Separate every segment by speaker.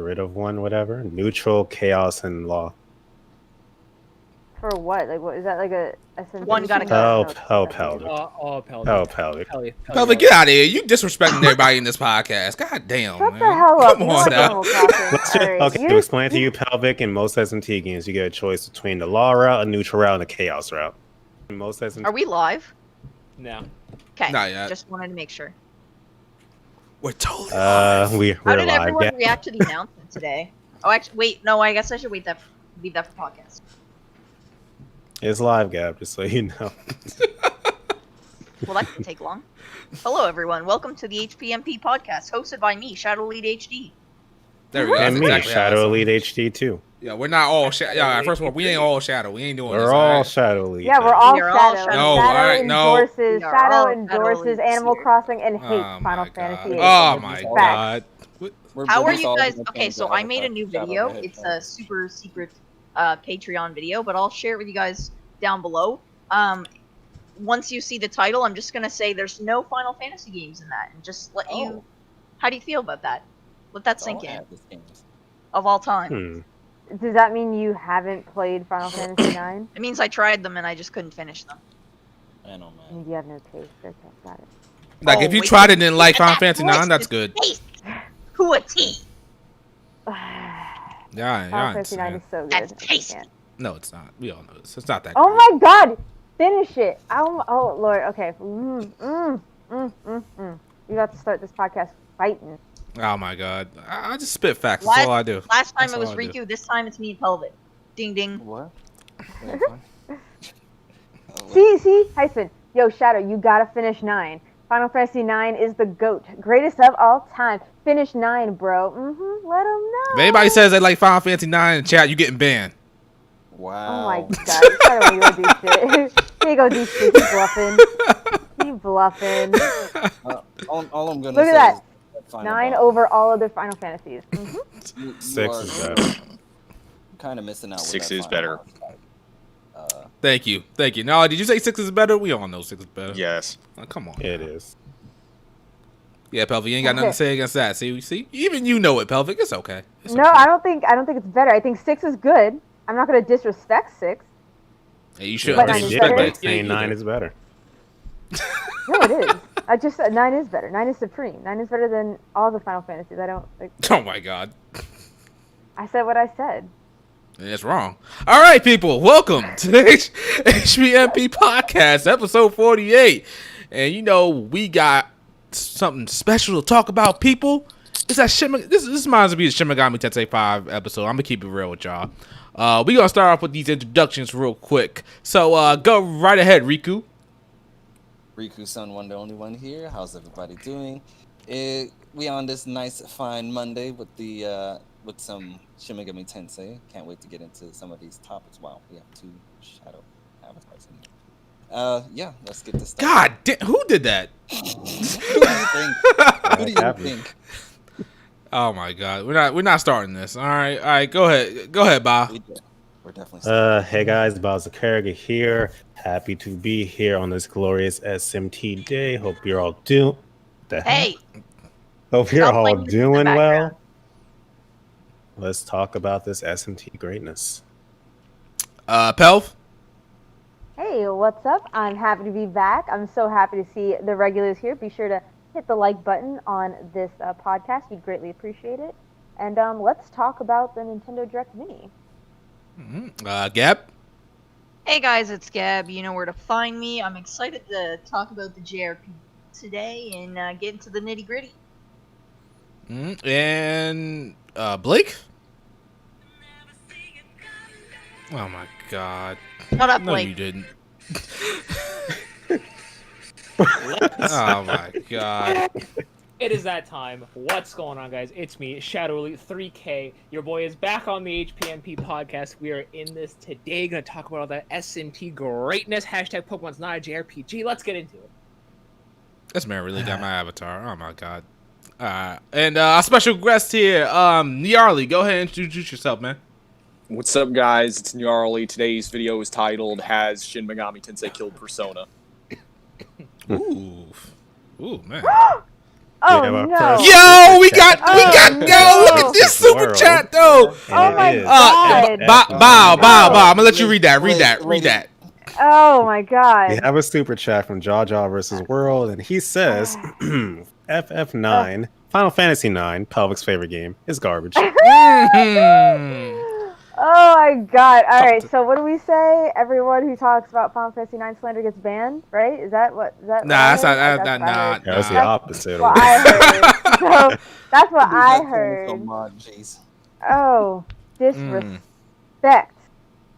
Speaker 1: rid of one, whatever. Neutral, chaos, and law.
Speaker 2: For what? Like, what is that? Like a SMT?
Speaker 3: One gotta go.
Speaker 1: Pelvic.
Speaker 4: Pelvic, get out of here. You disrespecting everybody in this podcast. God damn,
Speaker 2: Shut
Speaker 4: man.
Speaker 2: the hell up.
Speaker 4: Come on now.
Speaker 1: To explain to you, Pelvic, in most SMT games, you get a choice between the law route, a neutral route, and a chaos route. In most SMT...
Speaker 3: Are we live?
Speaker 5: No.
Speaker 3: Okay.
Speaker 4: Not yet.
Speaker 3: Just wanted to make sure.
Speaker 4: We're totally live.
Speaker 1: We're
Speaker 3: How did
Speaker 1: live.
Speaker 3: everyone react to the announcement today? Oh, actually, wait. No, I guess I should leave that for podcast.
Speaker 1: It's live, Gab, just so you know.
Speaker 3: Well, that didn't take long. Hello, everyone. Welcome to the HPMP podcast, hosted by me, Shadow Lead HD.
Speaker 4: There we go.
Speaker 1: And
Speaker 4: That's
Speaker 1: me,
Speaker 4: exactly
Speaker 1: Shadow Elite HD too.
Speaker 4: Yeah, we're not all Shadow. Yeah, first of all, we ain't all Shadow. We ain't doing this.
Speaker 1: We're all Shadow Elite.
Speaker 2: Yeah, we're all
Speaker 3: We are all
Speaker 2: Shadow.
Speaker 3: Shadow.
Speaker 4: No,
Speaker 2: Shadow
Speaker 4: alright, no.
Speaker 2: endorses,
Speaker 3: We are
Speaker 2: Shadow
Speaker 3: all
Speaker 2: endorses
Speaker 3: Shadow
Speaker 2: Animal
Speaker 3: here.
Speaker 2: Crossing and hates
Speaker 4: Oh
Speaker 2: Final
Speaker 4: my
Speaker 2: Fantasy
Speaker 4: God.
Speaker 2: VIII.
Speaker 4: Oh my God.
Speaker 3: How are you guys? Okay, so I made a new video. It's a super secret Patreon video, but I'll share it with you guys down below. Once you see the title, I'm just gonna say there's no Final Fantasy games in that, and just let you. How do you feel about that? Let that sink in. Of all time.
Speaker 2: Does that mean you haven't played Final Fantasy IX?
Speaker 3: It means I tried them and I just couldn't finish them.
Speaker 6: I know,
Speaker 2: I mean, you have no taste. Okay, got it.
Speaker 4: Like, if you tried it and didn't like Final Fantasy 9, that's good.
Speaker 3: Who a tea?
Speaker 4: Yeah,
Speaker 2: Final Fantasy IX is so good.
Speaker 3: That's
Speaker 2: I
Speaker 3: tasty.
Speaker 2: can't.
Speaker 4: No, it's not. We all know this. It's not that
Speaker 2: Oh
Speaker 4: great.
Speaker 2: my God! Finish it! Oh Lord. Okay. You have to start this podcast fighting.
Speaker 4: Oh my God. I just spit facts. That's all I do.
Speaker 3: Last time
Speaker 4: That's
Speaker 3: it was
Speaker 4: all I do.
Speaker 3: Riku. This time it's me and Pelvic. Ding ding.
Speaker 6: What?
Speaker 2: See, Heisman. Yo, Shadow, you gotta finish 9. Final Fantasy 9 is the GOAT. Greatest of all time. Finish 9, bro. Let them know.
Speaker 4: If anybody says they like Final Fantasy 9 in the chat, you getting banned.
Speaker 6: Wow.
Speaker 2: Oh my God. Shadow, you go do shit. He go do shit. He's bluffing. He bluffing.
Speaker 6: All I'm gonna
Speaker 2: Look
Speaker 6: say
Speaker 2: at that.
Speaker 6: is
Speaker 2: 9 over all other Final Fantasies.
Speaker 6: you
Speaker 1: 6
Speaker 6: are
Speaker 1: is better.
Speaker 6: kind of missing out. With
Speaker 7: 6
Speaker 6: that
Speaker 7: is
Speaker 6: final
Speaker 7: better.
Speaker 6: boss fight.
Speaker 4: Thank you. Now, did you say 6 is better? We all know 6 is better.
Speaker 7: Yes.
Speaker 4: Oh, come on.
Speaker 1: It is.
Speaker 4: Yeah, Pelvic, you ain't got nothing to say against that. See, even you know it, Pelvic. It's okay. It's
Speaker 2: No,
Speaker 4: okay.
Speaker 2: I don't think it's better. I think 6 is good. I'm not gonna disrespect 6.
Speaker 4: Hey, you should
Speaker 2: But
Speaker 1: But
Speaker 2: nine
Speaker 1: you
Speaker 2: is
Speaker 1: did
Speaker 2: better.
Speaker 1: by saying 9 is better.
Speaker 2: No, it is. I just said 9 is better. 9 is supreme. 9 is better than all the Final Fantasies. I don't like.
Speaker 4: Oh my God.
Speaker 2: I said what I said.
Speaker 4: It's wrong. All right, people, welcome to the HPMP podcast, episode 48. And you know, we got something special to talk about, people. It's that this reminds me of the Shin Megami Tensei 5 episode. I'm gonna keep it real with y'all. We gonna start off with these introductions real quick. So go right ahead, Riku.
Speaker 6: Riku-san, one the only one here. How's everybody doing? We on this nice fine Monday with the with some Shin Megami Tensei. Can't wait to get into some of these topics. Wow, we have 2 shadow avatars in here. Yeah, let's get this started.
Speaker 4: God damn, who did that?
Speaker 6: Who do you think? Who do you think?
Speaker 4: Oh my God, we're not starting this. All right, go ahead, Bob.
Speaker 6: We're definitely
Speaker 1: Hey guys, Bowser Kerrigan here. Happy to be here on this glorious SMT day. Hope you're all doing.
Speaker 3: Hey.
Speaker 1: Hope you're
Speaker 3: Stop
Speaker 1: all
Speaker 3: playing music in the
Speaker 1: doing well.
Speaker 3: background.
Speaker 1: Let's talk about this SMT greatness.
Speaker 4: Pelv.
Speaker 2: Hey, what's up? I'm happy to be back. I'm so happy to see the regulars here. Be sure to hit the like button on this podcast. We'd greatly appreciate it. And let's talk about the Nintendo Direct Mini.
Speaker 4: Gab.
Speaker 3: Hey guys, it's Gab. You know where to find me. I'm excited to talk about the JRPG today and get into the nitty gritty.
Speaker 4: And Blake. Oh my God.
Speaker 3: Shut up,
Speaker 4: No,
Speaker 3: Blake.
Speaker 4: you didn't. Oh my God.
Speaker 5: It is that time. What's going on, guys? It's me, Shadow Elite 3K. Your boy is back on the HPMP podcast. We are in this today. Going to talk about all that SMT greatness. Hashtag Pokemon's not a JRPG. Let's get into it.
Speaker 4: This man really got my avatar. Oh my God. And our special guest here, Nyarly. Go ahead and introduce yourself, man.
Speaker 7: What's up, guys? It's Nyarly. Today's video is titled "Has Shin Megami Tensei Killed Persona?"
Speaker 4: Ooh, man.
Speaker 2: Oh
Speaker 1: We have our
Speaker 2: no!
Speaker 1: first-
Speaker 4: Yo, we got,
Speaker 2: no.
Speaker 4: yo, look at this super
Speaker 1: World.
Speaker 4: chat though.
Speaker 2: Oh my
Speaker 1: It is
Speaker 2: God.
Speaker 4: Bow.
Speaker 1: FF9.
Speaker 4: I'm gonna let you read that.
Speaker 2: Oh my God!
Speaker 1: We have a super chat from Jaja versus World, and he says, FF9, Final Fantasy 9, Pelvic's favorite game, is garbage.
Speaker 4: Mhm.
Speaker 2: Oh my God! All right, so what do we say? Everyone who talks about Final Fantasy 9 slander gets banned, right? Is that what? Is that
Speaker 4: Nah,
Speaker 2: what I heard?
Speaker 4: that's
Speaker 2: What I
Speaker 4: not.
Speaker 2: heard.
Speaker 1: That's the
Speaker 4: Nah.
Speaker 1: opposite.
Speaker 2: What I heard. So that's what I heard.
Speaker 6: Jeez.
Speaker 2: Oh, disrespect.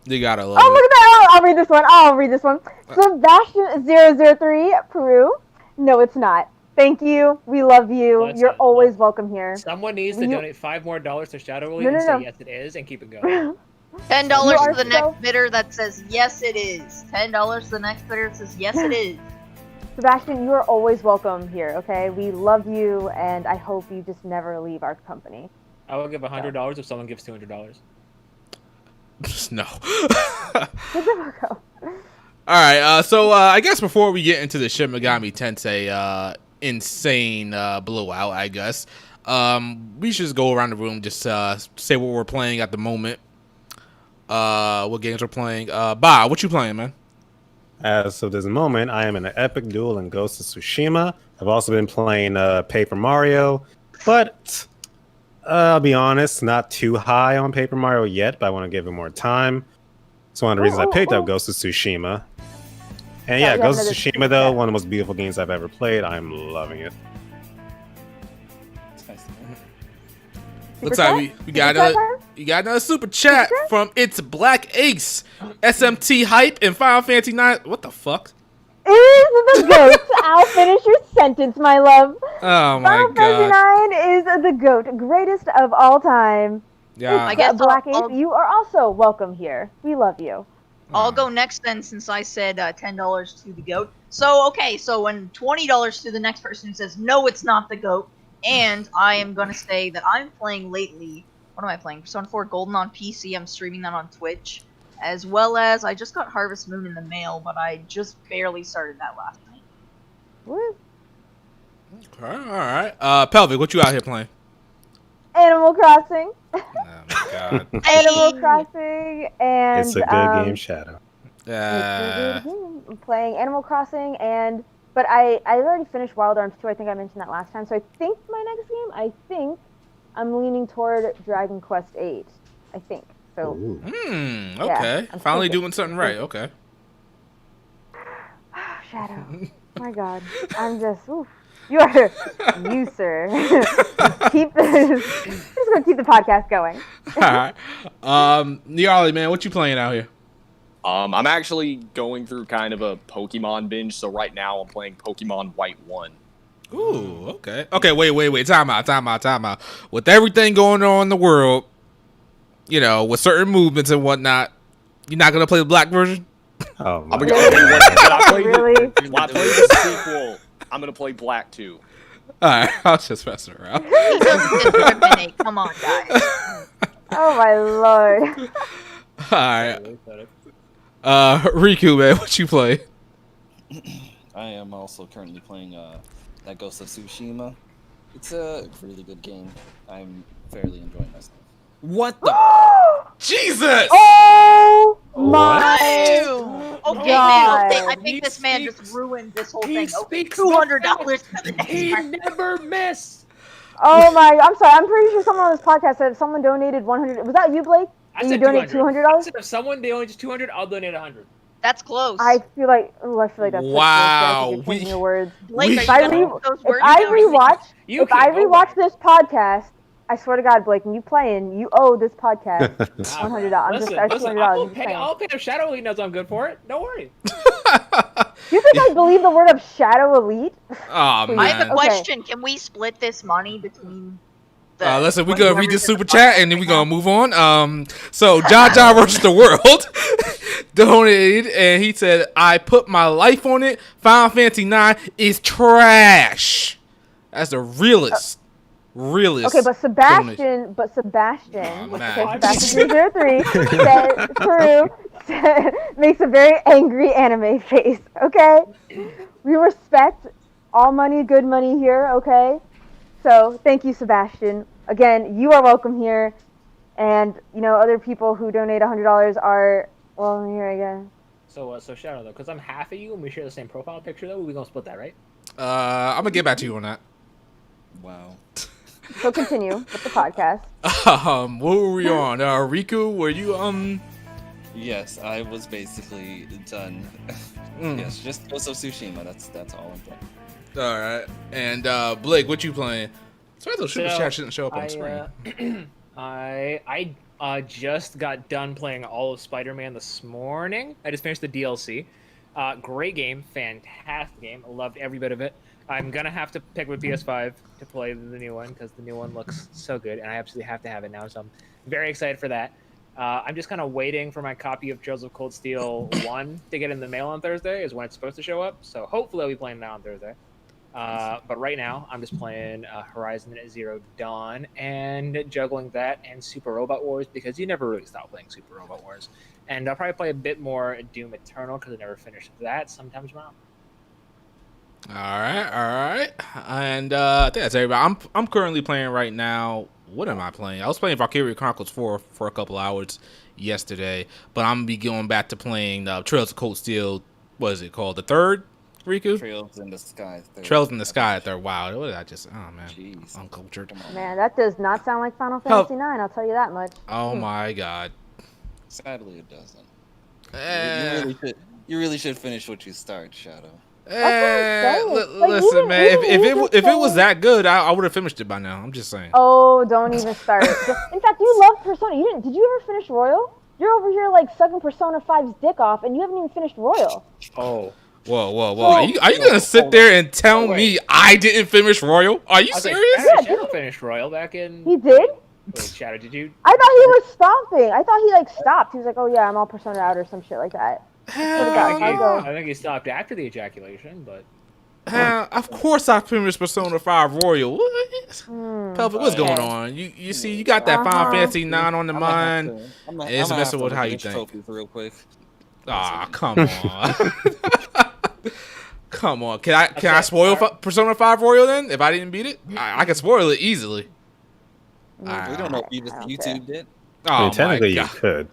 Speaker 4: You gotta love
Speaker 2: Oh, look
Speaker 4: it.
Speaker 2: at that! I'll read this one. I'll read this one. Sebastian003, Peru. No, it's not. Thank you. We love you.
Speaker 5: Let's
Speaker 2: You're
Speaker 5: go.
Speaker 2: always welcome here.
Speaker 5: Someone needs to donate $5 more to Shadow Elite
Speaker 2: No, no,
Speaker 5: and say
Speaker 2: no.
Speaker 5: yes it is and keep it going.
Speaker 3: $10
Speaker 2: You are
Speaker 3: to the
Speaker 2: so-
Speaker 3: next bidder that says yes it is. $10 to the next bidder that says yes it is.
Speaker 2: Sebastian, you are always welcome here, okay? We love you, and I hope you just never leave our company.
Speaker 5: I will give $100 if someone gives $200.
Speaker 4: No.
Speaker 2: Good to go.
Speaker 4: All right. So I guess before we get into the Shin Megami Tensei insane blowout, I guess we should just go around the room, just say what we're playing at the moment. What games we're playing. Ba, what you playing, man?
Speaker 1: As of this moment, I am in an epic duel in Ghost of Tsushima. I've also been playing Paper Mario, but I'll be honest, not too high on Paper Mario yet, but I want to give it more time. It's one of the reasons I picked up Ghost of Tsushima. And yeah,
Speaker 2: you
Speaker 1: Ghost
Speaker 2: have
Speaker 1: of
Speaker 2: another
Speaker 1: Tsushima,
Speaker 2: super
Speaker 1: though,
Speaker 2: chat.
Speaker 1: one of the most beautiful games I've ever played. I'm loving it.
Speaker 6: It's nice to hear.
Speaker 4: Looks
Speaker 2: Super
Speaker 4: like
Speaker 2: chat?
Speaker 4: we got
Speaker 2: Super chat
Speaker 4: another.
Speaker 2: time?
Speaker 4: You got another super chat
Speaker 2: chat?
Speaker 4: from It's Black Ace, SMT Hype, and Final Fantasy 9. What the fuck?
Speaker 2: Is the GOAT. I'll finish your sentence, my love.
Speaker 4: Oh my
Speaker 2: Final Fantasy
Speaker 4: god.
Speaker 2: 9 is the GOAT, greatest of all time.
Speaker 4: Yeah.
Speaker 3: I guess
Speaker 2: Black
Speaker 3: I'll-
Speaker 2: Ace, you are also welcome here. We love you.
Speaker 3: I'll go next then, since I said $10 to the goat. So okay, so when $20 to the next person who says no, it's not the goat, and I am gonna say that I'm playing lately. What am I playing? Persona 4 Golden on PC. I'm streaming that on Twitch, as well as I just got Harvest Moon in the mail, but I just barely started that last night.
Speaker 2: Woo.
Speaker 4: All right. Pelvic, what you out here playing?
Speaker 2: Animal Crossing.
Speaker 4: Oh my god.
Speaker 2: Animal Crossing, and
Speaker 1: It's a good game, Shadow.
Speaker 2: it's a good game. I'm playing Animal Crossing, but I already finished Wild Arms 2. I think I mentioned that last time. So I think my next game, I'm leaning toward Dragon Quest 8. I think. So
Speaker 1: Ooh.
Speaker 4: Okay.
Speaker 2: Yeah, I'm
Speaker 4: Finally
Speaker 2: thinking.
Speaker 4: doing something right. Okay.
Speaker 2: Shadow. My God. I'm just. Oof. You are you, sir. Keep this. Just gonna keep the podcast going.
Speaker 4: All right. Nearly, man, what you playing out here?
Speaker 7: I'm actually going through kind of a Pokemon binge, so right now I'm playing Pokemon White 1.
Speaker 4: Ooh, okay. Okay, wait. Time out. With everything going on in the world, you know, with certain movements and whatnot, you're not gonna play the black version?
Speaker 1: Oh, my
Speaker 7: I'm gonna
Speaker 1: God.
Speaker 7: when I play
Speaker 2: Really?
Speaker 7: when I play the sequel, I'm gonna play Black 2.
Speaker 4: Alright, I was just messing around.
Speaker 3: He doesn't discriminate. Come on, guys.
Speaker 2: Oh my lord.
Speaker 4: Alright. Riku, man, what you play?
Speaker 6: I am also currently playing that Ghost of Tsushima. It's a really good game. I'm fairly enjoying myself.
Speaker 4: What the Jesus!
Speaker 2: Oh my
Speaker 3: Okay,
Speaker 2: God.
Speaker 3: man. I think this man just ruined this whole thing. Okay,
Speaker 5: speaks
Speaker 3: $200 for the next
Speaker 5: He
Speaker 3: person.
Speaker 5: never miss.
Speaker 2: Oh my! I'm sorry. I'm pretty sure someone on this podcast said someone donated 100. Was that you, Blake?
Speaker 5: I
Speaker 2: Did
Speaker 5: said
Speaker 2: you donate
Speaker 5: $200.
Speaker 2: $200?
Speaker 5: If someone donates $200, I'll donate $100.
Speaker 3: That's close.
Speaker 2: I feel like that's
Speaker 4: Wow,
Speaker 2: You're changing your words.
Speaker 3: Blake,
Speaker 4: we-
Speaker 3: are
Speaker 2: If I,
Speaker 3: you gonna put those
Speaker 2: if
Speaker 3: words
Speaker 2: I
Speaker 3: down?
Speaker 2: rewatch,
Speaker 5: You
Speaker 2: if I
Speaker 5: can't go
Speaker 2: rewatch
Speaker 5: back.
Speaker 2: this podcast, I swear to God, Blake, and you playing, you owe this podcast $100. I'm just
Speaker 5: Listen,
Speaker 2: $200.
Speaker 5: I'll
Speaker 2: I'm just
Speaker 5: pay.
Speaker 2: saying.
Speaker 5: I'll pay if Shadow Elite knows I'm good for it. Don't worry.
Speaker 2: You think I believe the word of Shadow Elite?
Speaker 4: Oh man.
Speaker 3: I have a
Speaker 2: Okay.
Speaker 3: question. Can we split this money between the...
Speaker 4: Listen, we're
Speaker 3: whoever's
Speaker 4: gonna read this
Speaker 3: in the
Speaker 4: super chat
Speaker 3: podcast
Speaker 4: and then we're
Speaker 3: right
Speaker 4: gonna
Speaker 3: now?
Speaker 4: move on. So Jaja versus the world donated and he said, I put my life on it. Final Fantasy 9 is trash. That's the realest.
Speaker 2: Okay, but Sebastian,
Speaker 4: Oh, man.
Speaker 2: Sebastian 003 said, Peru makes a very angry anime face. Okay, we respect all money, good money here. Okay, So thank you, Sebastian. Again, you are welcome here. And, other people who donate $100 are, well, here again.
Speaker 5: So Shadow, though, because I'm half of you and we share the same profile picture, though, we're going to split that, right?
Speaker 4: I'm going to get back to you on that.
Speaker 6: Wow.
Speaker 2: So continue with the podcast.
Speaker 4: What were we on? Riku, were you,
Speaker 6: Yes, I was basically done. Yes, just Ghost of Tsushima. That's all I'm playing.
Speaker 4: All right. And Blake, what you playing? Sorry, those super chat shouldn't show up on screen.
Speaker 5: I just got done playing all of Spider-Man this morning. I just finished the DLC. Great game, fantastic game. I loved every bit of it. I'm gonna have to pick with PS5 to play the new one because the new one looks so good, and I absolutely have to have it now. So I'm very excited for that. I'm just kind of waiting for my copy of Trails of Cold Steel 1 to get in the mail on Thursday, is when it's supposed to show up. So hopefully I'll be playing that on Thursday. But right now, I'm just playing Horizon Zero Dawn and juggling that and Super Robot Wars because you never really stop playing Super Robot Wars. And I'll probably play a bit more Doom Eternal because I never finished that sometime tomorrow.
Speaker 4: All right. And I think that's everybody. I'm currently playing right now. What am I playing? I was playing Valkyria Chronicles 4 for a couple hours yesterday, but I'm gonna be going back to playing Trails of Cold Steel. What is it called? The third, Riku?
Speaker 6: Trails in the Sky.
Speaker 4: Trails in the Sky. Third. Wow. What did I just? Oh man.
Speaker 6: Jeez.
Speaker 4: Uncultured.
Speaker 2: Man, that does not sound like Final Fantasy IX, I'll tell you that much.
Speaker 4: Oh my god.
Speaker 6: Sadly, it doesn't. You really should finish what you start, Shadow.
Speaker 4: Listen, man. If it was that good, I would have finished it by now. I'm just saying.
Speaker 2: Oh, don't even start. In fact, you love Persona. Did you ever finish Royal? You're over here like sucking Persona 5's dick off, and you haven't even finished Royal.
Speaker 5: Oh.
Speaker 4: Whoa. Are you gonna sit there and tell me I didn't finish Royal? Are you serious?
Speaker 5: Shadow finished Royal back in.
Speaker 2: He did?
Speaker 5: Wait, Shadow, did you?
Speaker 2: I thought he was stopping. I thought he stopped. He was like, "Oh yeah, I'm all Persona out" or some shit like that.
Speaker 5: I think he stopped after the ejaculation, but.
Speaker 4: Of course I finished Persona 5 Royal. Pelvic, what's going on? You see, you got that Final Fantasy 9 on the mind. It's messing with how you think.
Speaker 6: Real quick.
Speaker 4: Ah, come on. Come on. Can I spoil Persona 5 Royal then? If I didn't beat it, I can spoil it easily.
Speaker 6: We don't know if you just YouTube did.
Speaker 4: Oh,
Speaker 1: technically you could.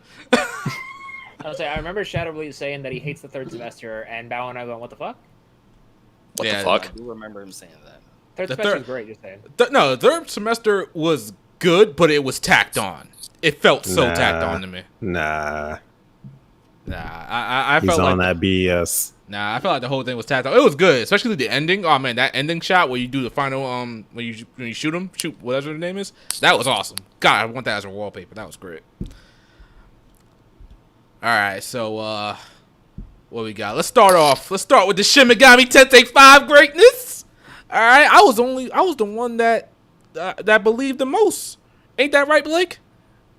Speaker 5: I remember Shadow saying that he hates the third semester, and Bao and I going, "What the fuck?"
Speaker 7: What the fuck?
Speaker 6: I do remember him saying that.
Speaker 5: Third semester was great, just saying.
Speaker 4: No, the third semester was good, but it was tacked on. It felt so tacked on to me.
Speaker 1: Nah.
Speaker 4: I
Speaker 1: He's
Speaker 4: felt
Speaker 1: on
Speaker 4: like
Speaker 1: that BS.
Speaker 4: I felt like the whole thing was tacked on. It was good, especially the ending. Oh man, that ending shot where you do the final when you shoot whatever the name is. That was awesome. God, I want that as a wallpaper. That was great. All right, so what we got? Let's start with the Shin Megami Tensei 5 greatness. All right, I was the one that believed the most. Ain't that right, Blake?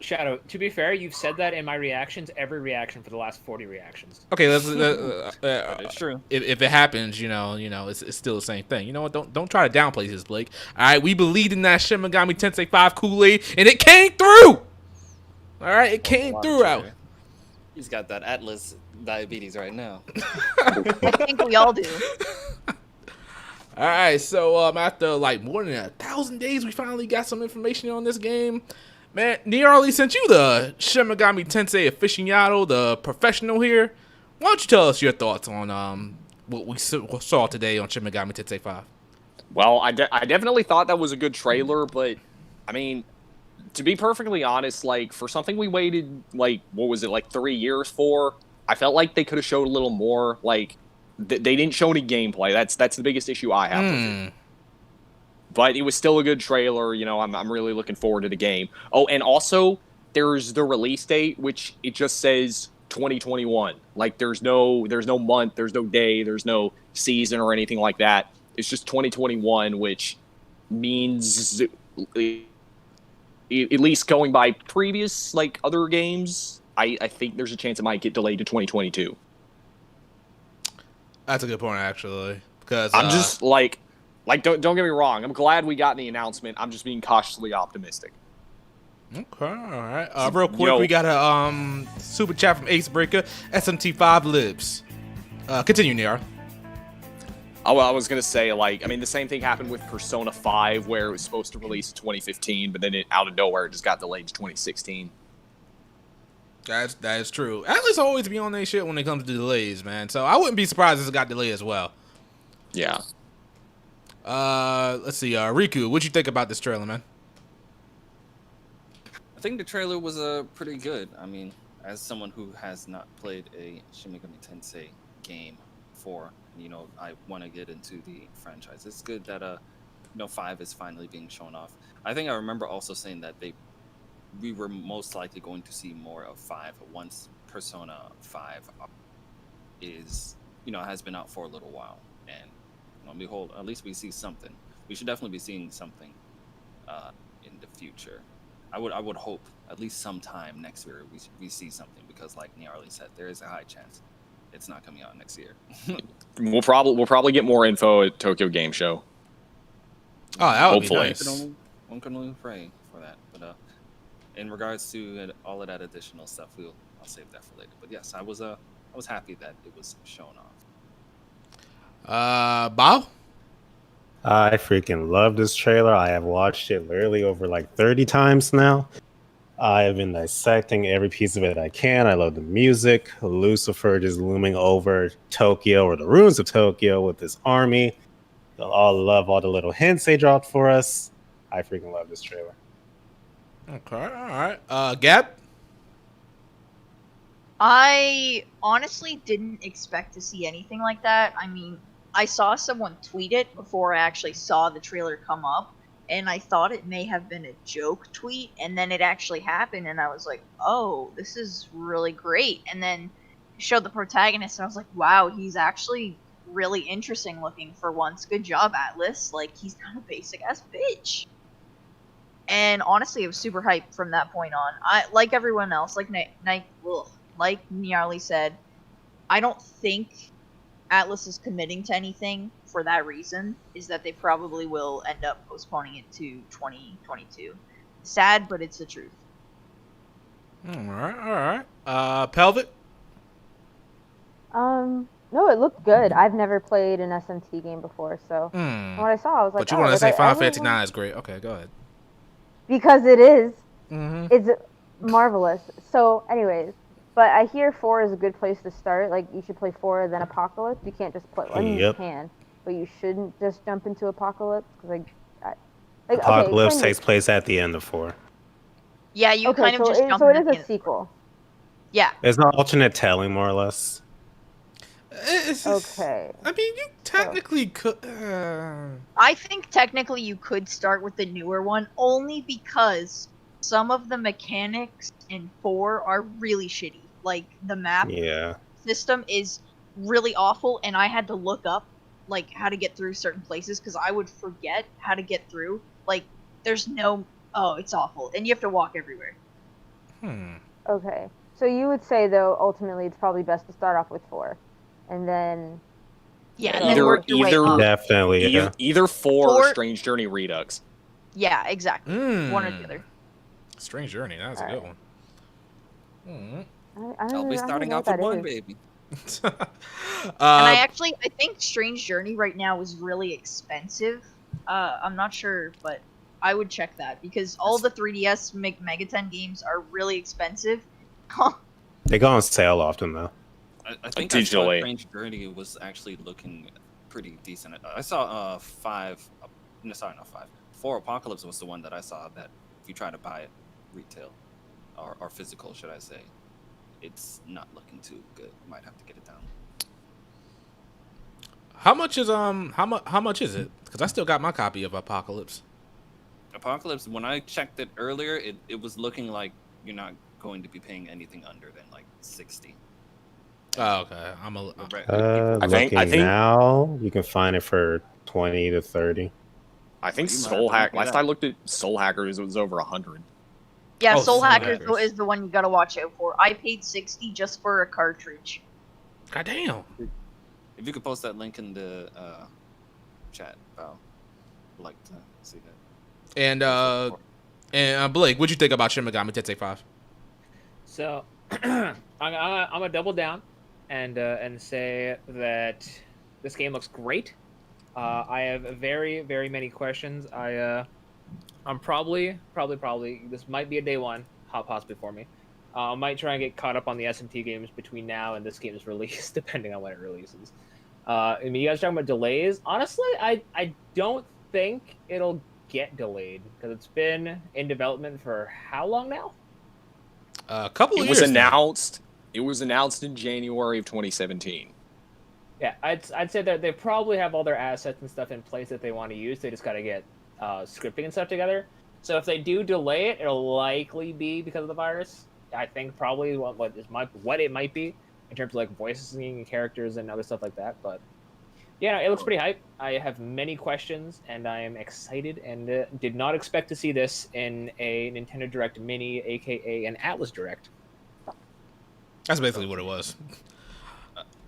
Speaker 5: Shadow, to be fair, you've said that in my reactions, every reaction for the last 40 reactions.
Speaker 4: Okay,
Speaker 6: It's true.
Speaker 4: If it happens, it's still the same thing. You know what? Don't try to downplay this, Blake. All right, we believed in that Shin Megami Tensei 5 Kool-Aid, and it came through. All right, it came through.
Speaker 6: He's got that Atlas diabetes right now.
Speaker 3: I think we all do.
Speaker 4: All right, so after more than 1,000 days, we finally got some information on this game. Man, Nearly, since you the Shin Megami Tensei aficionado, the professional here, why don't you tell us your thoughts on what we saw today on Shin Megami Tensei 5?
Speaker 7: Well, I definitely thought that was a good trailer, but I mean, to be perfectly honest, for something we waited 3 years for, I felt like they could have showed a little more. They didn't show any gameplay. That's the biggest issue I have with it. But it was still a good trailer. I'm really looking forward to the game. Oh, and also there's the release date, which it just says 2021. There's no month, there's no day, there's no season or anything like that. It's just 2021, which means, at least going by previous other games, I think there's a chance it might get delayed to 2022.
Speaker 4: That's a good point, actually, because
Speaker 7: I'm just don't get me wrong. I'm glad we got the announcement. I'm just being cautiously optimistic.
Speaker 4: Okay, all right. Real quick, we got a super chat from Ace Breaker. SMT5 lives. Continue, Niar.
Speaker 7: Oh, well, I was gonna say, like, I mean, the same thing happened with Persona 5, where it was supposed to release in 2015, but then out of nowhere, it just got delayed to 2016.
Speaker 4: That is true. Atlas always be on their shit when it comes to delays, man. So I wouldn't be surprised if it got delayed as well.
Speaker 7: Yeah.
Speaker 4: Let's see. Riku, what'd you think about this trailer, man?
Speaker 6: I think the trailer was pretty good. I mean, as someone who has not played a Shin Megami Tensei game before, you know, I want to get into the franchise. It's good that 5 is finally being shown off. I think I remember also saying that we were most likely going to see more of 5 once Persona 5 is, has been out for a little while, and behold, at least we see something. We should definitely be seeing something in the future. I would hope at least sometime next year we see something, because like Niarli said, there is a high chance it's not coming out next year.
Speaker 7: We'll probably get more info at Tokyo Game Show.
Speaker 4: Oh, that would
Speaker 7: Hopefully.
Speaker 4: be nice.
Speaker 6: One can only pray for that. But in regards to all of that additional stuff, I'll save that for later. But yes, I was happy that it was shown off.
Speaker 4: Bao?
Speaker 1: I freaking love this trailer. I have watched it literally over like 30 times now. I have been dissecting every piece of it I can. I love the music. Lucifer just looming over Tokyo, or the ruins of Tokyo, with this army. I love all the little hints they dropped for us. I freaking love this trailer.
Speaker 4: Okay, all right. Gab?
Speaker 3: I honestly didn't expect to see anything like that. I mean, I saw someone tweet it before I actually saw the trailer come up, and I thought it may have been a joke tweet, and then it actually happened, and I was like, oh, this is really great. And then showed the protagonist, and I was like, wow, he's actually really interesting looking for once. Good job, Atlas. Like, he's not a basic-ass bitch. And honestly, it was super hyped from that point on. Like everyone else, like like Niarli said, I don't think Atlas is committing to anything for that reason, is that they probably will end up postponing it to 2022. Sad, but it's the truth.
Speaker 4: All right. Pelvic?
Speaker 2: No, it looked good. I've never played an SMT game before, so when I saw, I was like,
Speaker 4: But you want to say Final Fantasy 9 is great. Okay, go ahead.
Speaker 2: Because it is.
Speaker 4: Mm-hmm.
Speaker 2: It's marvelous. So, anyways, but I hear 4 is a good place to start. Like, you should play 4, then Apocalypse. You can't just play. I mean, you can, but you shouldn't just jump into Apocalypse, because
Speaker 1: Apocalypse takes place at the end of 4.
Speaker 3: Yeah, you kind of just jump
Speaker 2: so it
Speaker 3: in
Speaker 2: is a sequel.
Speaker 3: Yeah.
Speaker 1: It's an alternate telling, more or less.
Speaker 2: Okay.
Speaker 4: I mean, you technically could.
Speaker 3: I think technically you could start with the newer one, only because some of the mechanics in 4 are really shitty. Like, the map system is really awful, and I had to look up like how to get through certain places, because I would forget how to get through. Like, there's no... Oh, it's awful. And you have to walk everywhere.
Speaker 2: Okay. So you would say, though, ultimately it's probably best to start off with 4. And then...
Speaker 3: Yeah, and then work your way up.
Speaker 1: Definitely, yeah.
Speaker 7: Either 4 or Strange Journey Redux.
Speaker 3: Yeah, exactly. One or the other.
Speaker 4: Strange Journey, that was a good one.
Speaker 6: I'll be starting off with 1, baby.
Speaker 3: And I think Strange Journey right now is really expensive. I'm not sure, but I would check that, because all the 3DS Megaten games are really expensive.
Speaker 1: They go on sale often, though.
Speaker 6: I think
Speaker 7: digitally.
Speaker 6: Strange Journey was actually looking pretty decent. I saw 5. No, sorry, not 5. 4 Apocalypse was the one that I saw that if you try to buy it retail or physical, should I say, it's not looking too good. You might have to get it down.
Speaker 4: How much is it? Because I still got my copy of Apocalypse.
Speaker 6: Apocalypse, when I checked it earlier, it was looking like you're not going to be paying anything under than like 60.
Speaker 4: Oh, okay.
Speaker 1: I think now you can find it for 20 to 30.
Speaker 7: I think Soul Hacker. Last I looked at Soul Hackers, it was over 100.
Speaker 3: Yeah, Soul Hackers is the one you gotta watch out for. I paid 60 just for a cartridge.
Speaker 4: God damn.
Speaker 6: If you could post that link in the chat, I'd like to see that.
Speaker 4: And Blake, what'd you think about Shin Megami Tensei 5?
Speaker 5: So, I'm gonna double down and say that this game looks great. I have very, very many questions. I'm probably this might be a day one, possibly for me. I might try and get caught up on the SMT games between now and this game's release, depending on when it releases. I mean, you guys talking about delays? Honestly, I don't think it'll get delayed because it's been in development for how long now?
Speaker 4: A couple of
Speaker 7: It
Speaker 4: years.
Speaker 7: was announced. It was announced in January of 2017.
Speaker 5: Yeah, I'd say that they probably have all their assets and stuff in place that they want to use. They just got to get scripting and stuff together. So if they do delay it, it'll likely be because of the virus. I think probably what it might be in terms of like voicing and characters and other stuff like that. But yeah, no, it looks pretty hype. I have many questions and I am excited and did not expect to see this in a Nintendo Direct Mini, aka an Atlas Direct.
Speaker 4: That's basically what it was.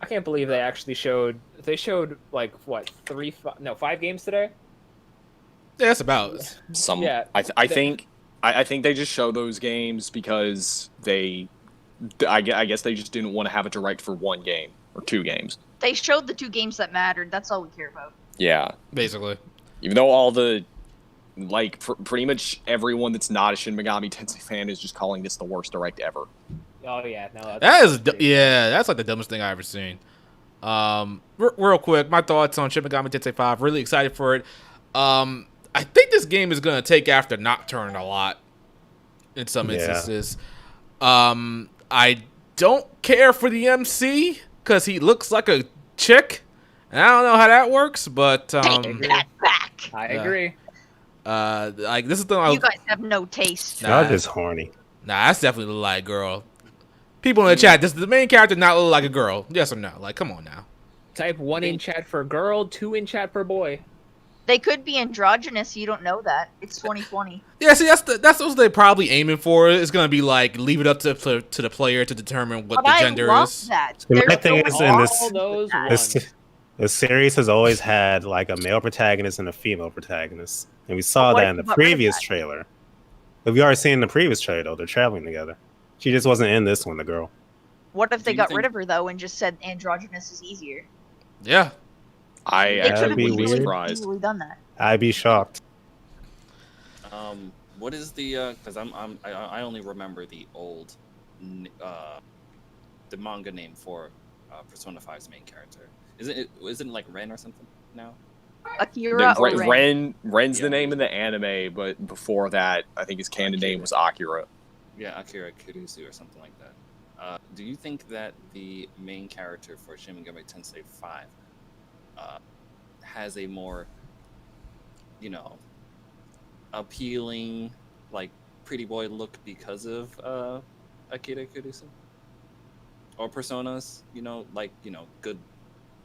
Speaker 5: I can't believe they actually showed. They showed like what 5 games today.
Speaker 4: Yeah, that's about.
Speaker 7: Some.
Speaker 5: Yeah,
Speaker 7: I think they just show those games because I guess they just didn't want to have a direct for one game or 2 games.
Speaker 3: They showed the 2 games that mattered. That's all we care about.
Speaker 7: Yeah,
Speaker 4: Basically.
Speaker 7: even though all the pretty much everyone that's not a Shin Megami Tensei fan is just calling this the worst direct ever.
Speaker 5: Oh yeah, no.
Speaker 4: That's like the dumbest thing I've ever seen. Real quick, my thoughts on Shin Megami Tensei 5. Really excited for it. I think this game is gonna take after Nocturne a lot in some instances. I don't care for the MC because he looks like a chick. And I don't know how that works, but
Speaker 3: Take that back.
Speaker 5: I agree.
Speaker 4: Like this is the
Speaker 3: You guys have no taste.
Speaker 1: Y'all just horny.
Speaker 4: Nah, that's definitely look like a girl. People in the chat, does the main character not look like a girl? Yes or no? Like, come on now.
Speaker 5: Type 1 in chat for girl, 2 in chat for boy.
Speaker 3: They could be androgynous. You don't know that. It's 2020.
Speaker 4: Yeah, see, that's what they're probably aiming for. It's gonna be like leave it up to the player to determine what
Speaker 3: But
Speaker 4: the gender
Speaker 3: I love
Speaker 4: is.
Speaker 3: that.
Speaker 1: The
Speaker 3: There's
Speaker 1: thing
Speaker 3: no
Speaker 1: is, in
Speaker 5: All those ones.
Speaker 1: this series has always had like a male protagonist and a female protagonist, and we saw
Speaker 3: What
Speaker 1: that
Speaker 3: if
Speaker 1: in the
Speaker 3: you got rid of
Speaker 1: previous
Speaker 3: that?
Speaker 1: trailer. But we already seen in the previous trailer though, they're traveling together. She just wasn't in this one, the girl.
Speaker 3: What if they
Speaker 6: Do you
Speaker 3: got
Speaker 6: think-
Speaker 3: rid of her though and just said androgynous is easier?
Speaker 4: Yeah.
Speaker 7: I
Speaker 3: They
Speaker 1: That'd
Speaker 3: could have
Speaker 1: be
Speaker 7: wouldn't be
Speaker 1: weird.
Speaker 7: surprised.
Speaker 3: easily done that.
Speaker 1: I'd be shocked.
Speaker 6: What is the? Because I only remember the old, the manga name for Persona 5's main character. Isn't it like Ren or something now?
Speaker 3: Akira or Ren.
Speaker 7: Ren's
Speaker 6: Yeah.
Speaker 7: the name in the anime, but before that, I think his canon name was Akira.
Speaker 6: Yeah, Akira Kurusu or something like that. Do you think that the main character for Shin Megami Tensei 5 has a more, appealing, like, pretty boy look because of Akira Kurusu? Or personas, good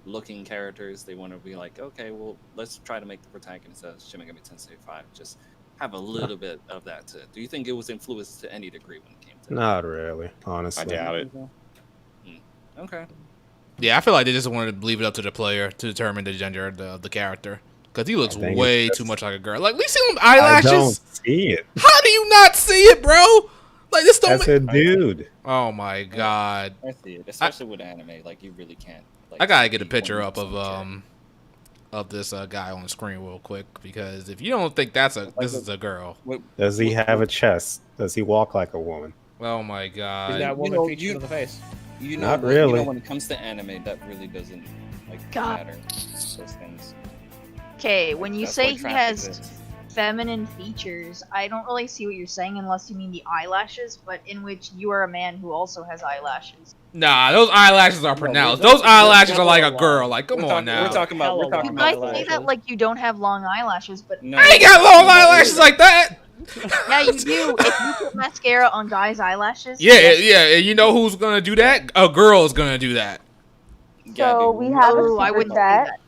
Speaker 6: looking characters, they want to be like, okay, well, let's try to make the protagonist of Shin Megami Tensei 5 just have a little bit of that to it. Do you think it was influenced to any degree when it came to
Speaker 1: Not really, honestly.
Speaker 7: I doubt it.
Speaker 6: Okay.
Speaker 4: Yeah, I feel like they just wanted to leave it up to the player to determine the gender of the character. Because he looks
Speaker 1: I think
Speaker 4: way
Speaker 1: it's
Speaker 4: too
Speaker 1: just-
Speaker 4: much like a girl. Like, we see him
Speaker 1: I
Speaker 4: eyelashes.
Speaker 1: don't see it.
Speaker 4: How do you not see it, bro? Like, this don't
Speaker 1: That's a dude.
Speaker 4: Oh my god.
Speaker 6: I see it, especially with anime. Like, you really can't. Like,
Speaker 4: I gotta get a
Speaker 6: be
Speaker 4: picture
Speaker 6: 100%
Speaker 4: up
Speaker 6: check.
Speaker 4: of this guy on the screen real quick, because if you don't think this is a girl,
Speaker 1: Does he have a chest? Does he walk like a woman?
Speaker 4: oh my
Speaker 5: Is
Speaker 4: god.
Speaker 5: that woman
Speaker 6: know,
Speaker 5: featured
Speaker 6: you-
Speaker 5: on the face?
Speaker 1: Not
Speaker 6: when,
Speaker 1: really.
Speaker 6: when it comes to anime, that really doesn't
Speaker 3: God.
Speaker 6: matter. Those things.
Speaker 3: Okay, when you
Speaker 6: That's
Speaker 3: say
Speaker 6: why
Speaker 3: he
Speaker 6: traffic
Speaker 3: has
Speaker 6: exists.
Speaker 3: feminine features, I don't really see what you're saying unless you mean the eyelashes, but in which you are a man who also has eyelashes.
Speaker 4: Nah, those eyelashes are pronounced.
Speaker 6: we're-
Speaker 4: Those eyelashes
Speaker 5: we're
Speaker 4: are like a
Speaker 5: talking
Speaker 4: girl. Like, come
Speaker 6: We're
Speaker 4: on
Speaker 6: talking-
Speaker 4: now.
Speaker 6: We're talking about. We're
Speaker 5: You
Speaker 6: talking
Speaker 3: You
Speaker 6: about
Speaker 3: guys
Speaker 6: the
Speaker 3: say
Speaker 6: lashes.
Speaker 3: that like you don't have long eyelashes, but
Speaker 6: No.
Speaker 4: I ain't got long eyelashes like that.
Speaker 3: yeah, you do. If you put mascara on guys' eyelashes,
Speaker 4: Yeah,
Speaker 3: yes.
Speaker 4: yeah. And you know who's gonna do that? A girl's gonna do that.
Speaker 6: Gabby,
Speaker 2: So we have a
Speaker 3: Oh, I
Speaker 2: super
Speaker 3: wouldn't say
Speaker 2: chat.
Speaker 3: that.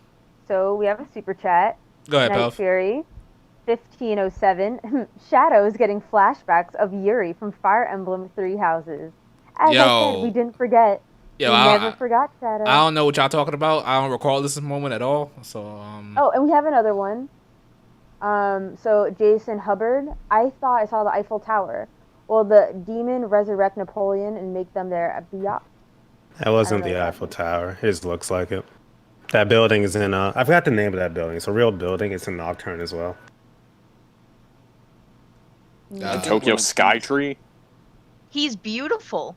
Speaker 2: So we have a super chat.
Speaker 4: Go ahead,
Speaker 2: Night
Speaker 4: Puff.
Speaker 2: Fury, 1507. Shadow is getting flashbacks of Yuri from Fire Emblem Three Houses. As I
Speaker 4: Yo.
Speaker 2: said, we didn't forget.
Speaker 4: Yo,
Speaker 2: we
Speaker 4: I,
Speaker 2: never forgot Shadow.
Speaker 4: I don't know what y'all talking about. I don't recall this moment at all. So,
Speaker 2: Oh, and we have another one. So Jason Hubbard. I thought I saw the Eiffel Tower. Will the demon resurrect Napoleon and make them their biatch?
Speaker 1: That wasn't
Speaker 2: I don't
Speaker 1: the
Speaker 2: know.
Speaker 1: Eiffel Tower. His looks like it. That building is in. I forgot the name of that building. It's a real building. It's in Nocturne as well.
Speaker 7: The Tokyo Skytree?
Speaker 3: He's beautiful.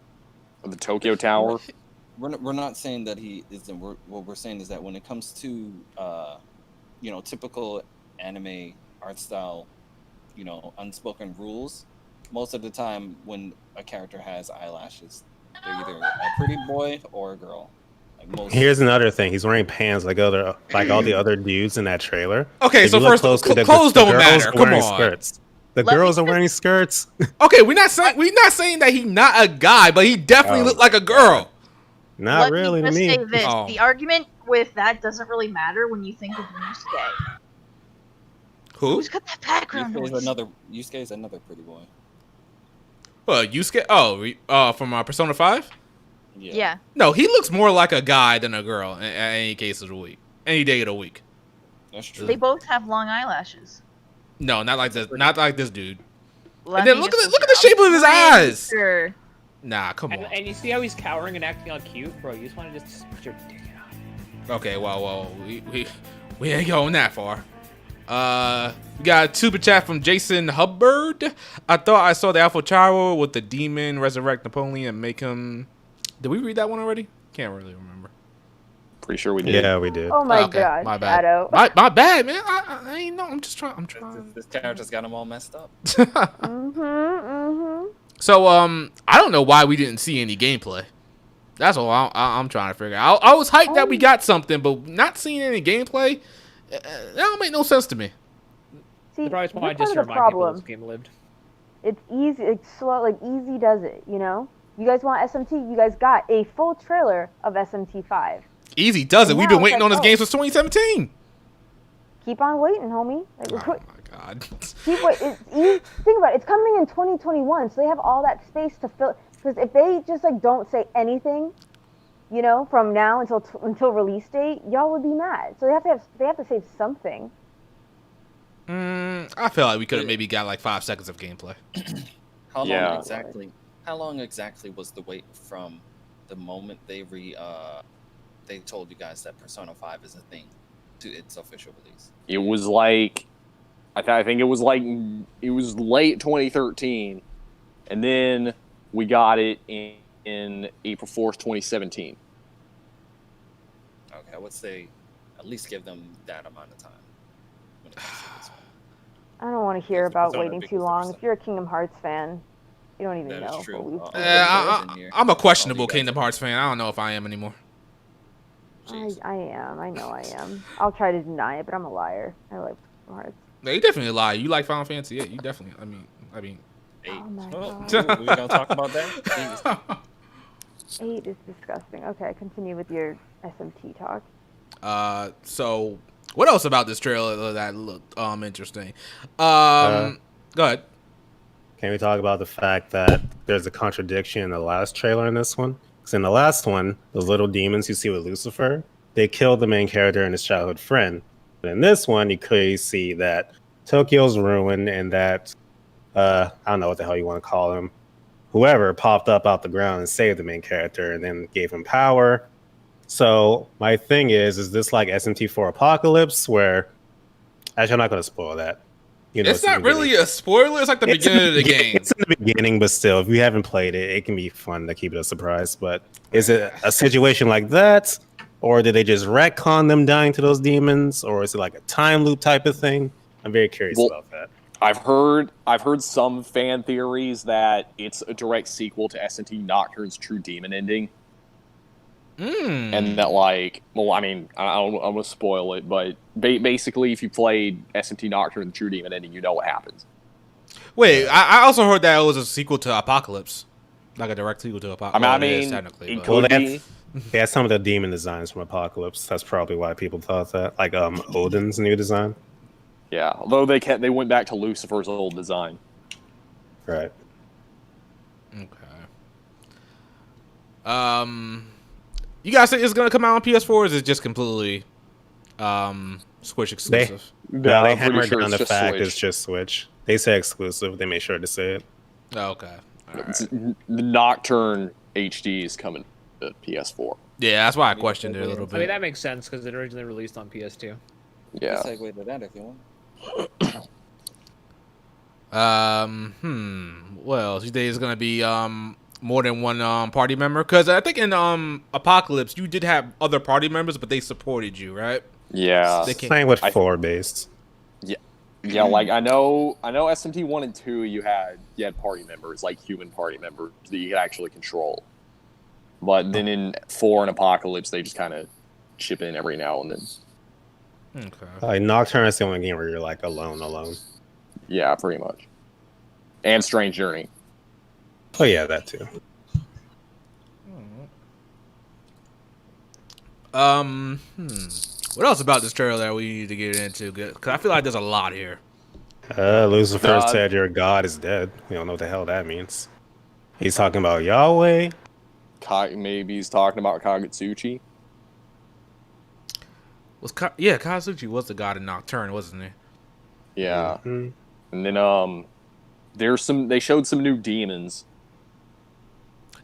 Speaker 7: Or the Tokyo Tower?
Speaker 6: We're not saying that he isn't. What we're saying is that when it comes to, typical anime art style, unspoken rules, most of the time when a character has eyelashes, they're either a pretty boy or a girl.
Speaker 1: Here's another thing. He's wearing pants like all the other dudes in that trailer.
Speaker 4: Okay, so first, clothes don't matter. Come on.
Speaker 1: Skirts. The girls are wearing skirts.
Speaker 4: Okay, we're not saying that he's not a guy, but he definitely looked like a girl.
Speaker 1: Not really to me.
Speaker 3: Say this. The argument with that doesn't really matter when you think of Yusuke. Who's got that background noise?
Speaker 6: Yusuke is another pretty boy.
Speaker 4: Well, Yusuke? Oh, from Persona 5?
Speaker 3: Yeah.
Speaker 4: No, he looks more like a guy than a girl in any case of the week. Any day of the week.
Speaker 6: That's true.
Speaker 3: They both have long eyelashes.
Speaker 4: No, not like this. Not like this dude.
Speaker 3: And
Speaker 4: then look at the shape of his eyes.
Speaker 3: Sure.
Speaker 4: Nah, come on.
Speaker 5: And you see how he's cowering and acting all cute, bro? You just want to just put your dick out.
Speaker 4: Okay, well, we ain't going that far. We got a super chat from Jason Hubbard. I thought I saw the Alpha Child with the demon resurrect Napoleon and make him. Did we read that one already? Can't really remember.
Speaker 7: Pretty sure we did.
Speaker 1: Yeah, we did.
Speaker 2: Oh my god,
Speaker 4: my bad.
Speaker 2: Shadow.
Speaker 4: My bad, man. I ain't know. I'm trying.
Speaker 6: This character's got them all messed up.
Speaker 4: So, I don't know why we didn't see any gameplay. That's all I'm trying to figure out. I was hyped that we got something, but not seeing any gameplay, that don't make no sense to me.
Speaker 2: See,
Speaker 5: they probably wanted
Speaker 2: this
Speaker 5: just to
Speaker 2: is the
Speaker 5: remind people
Speaker 2: problem.
Speaker 5: this game lived.
Speaker 2: It's easy. It's slow. Like easy does it. You guys want SMT? You guys got a full trailer of SMT5.
Speaker 4: Easy does it. We've been waiting on this game since 2017.
Speaker 2: Keep on waiting, homie.
Speaker 4: Oh my god.
Speaker 2: Keep waiting. Think about it. It's coming in 2021, so they have all that space to fill. Because if they just don't say anything, from now until release date, y'all would be mad. So they have to say something.
Speaker 4: I feel like we could have maybe got like 5 seconds of gameplay.
Speaker 6: How long exactly was the wait from the moment they told you guys that Persona 5 is a thing to its official release?
Speaker 7: It was like, I think it was late 2013, and then we got it in April 4th, 2017.
Speaker 6: Okay, I would say at least give them that amount of time. When it comes to this one.
Speaker 2: I don't want to hear about
Speaker 6: Persona
Speaker 2: waiting
Speaker 6: big
Speaker 2: too long.
Speaker 6: 100%.
Speaker 2: If you're a Kingdom Hearts fan, you don't even
Speaker 6: That
Speaker 2: know.
Speaker 6: is true.
Speaker 2: What
Speaker 4: I'm a questionable Kingdom Hearts fan. I don't know if I am anymore.
Speaker 2: I am. I know I am. I'll try to deny it, but I'm a liar. I like Kingdom Hearts.
Speaker 4: No, you definitely lie. You like Final Fantasy 8. You definitely. I mean.
Speaker 6: 8.
Speaker 2: Oh my
Speaker 6: God.
Speaker 2: god.
Speaker 6: We gonna talk about that?
Speaker 2: 8 is disgusting. Okay, continue with your SMT talk.
Speaker 4: So what else about this trailer that looked interesting? Go ahead.
Speaker 1: Can we talk about the fact that there's a contradiction in the last trailer in this one? Because in the last one, those little demons you see with Lucifer, they killed the main character and his childhood friend. But in this one, you clearly see that Tokyo's ruined and that, I don't know what the hell you want to call him, whoever popped up out the ground and saved the main character and then gave him power. So my thing is this like SMT4 Apocalypse where, actually I'm not going to spoil that.
Speaker 4: It's not really a spoiler. It's like the beginning of the game.
Speaker 1: It's in the beginning, but still, if you haven't played it, it can be fun to keep it a surprise. But is it a situation like that? Or did they just retcon them dying to those demons? Or is it like a time loop type of thing? I'm very curious about that.
Speaker 7: I've heard some fan theories that it's a direct sequel to SMT Nocturne's True Demon ending. And that, like, well, I mean, I'm going to spoil it, but basically, if you played SMT Nocturne, the True Demon ending, you know what happens.
Speaker 4: Wait, I also heard that it was a sequel to Apocalypse. Like a direct sequel to Apocalypse.
Speaker 7: I mean,
Speaker 4: technically.
Speaker 7: it could be.
Speaker 1: They had some of the demon designs from Apocalypse. That's probably why people thought that. Like, Odin's new design.
Speaker 7: Yeah, although they went back to Lucifer's old design.
Speaker 1: Right.
Speaker 4: Okay. You guys think it's gonna come out on PS4, or is it just completely Switch exclusive?
Speaker 1: They hammered down the fact it's just Switch. They say exclusive. They made sure to say it.
Speaker 4: Oh, okay.
Speaker 7: Right. The Nocturne HD is coming to PS4.
Speaker 4: Yeah, that's why I questioned it a little
Speaker 5: I mean,
Speaker 4: bit.
Speaker 5: that makes sense because it originally released on PS2.
Speaker 7: Yeah.
Speaker 6: Segue to that if you want.
Speaker 4: Well, you think it's gonna be more than one party member? Because I think in Apocalypse you did have other party members, but they supported you, right?
Speaker 7: Yeah.
Speaker 4: They can't.
Speaker 1: Playing with 4 base.
Speaker 7: Yeah, like I know SMT 1 and 2 you had party members, like human party members that you could actually control. But then in 4 and Apocalypse they just kind of chip in every now and then.
Speaker 4: Okay.
Speaker 1: Like Nocturne is the only game where you're like alone.
Speaker 7: Yeah, pretty much. And Strange Journey.
Speaker 1: Oh yeah, that too.
Speaker 4: What else about this trailer that we need to get into? Because I feel like there's a lot here.
Speaker 1: Lucifer said your god is dead. We don't know what the hell that means. He's talking about Yahweh.
Speaker 7: Maybe he's talking about Kagetsuchi.
Speaker 4: Kazuchi was the god in Nocturne, wasn't he?
Speaker 7: Yeah.
Speaker 1: Mm-hmm.
Speaker 7: And then they showed some new demons.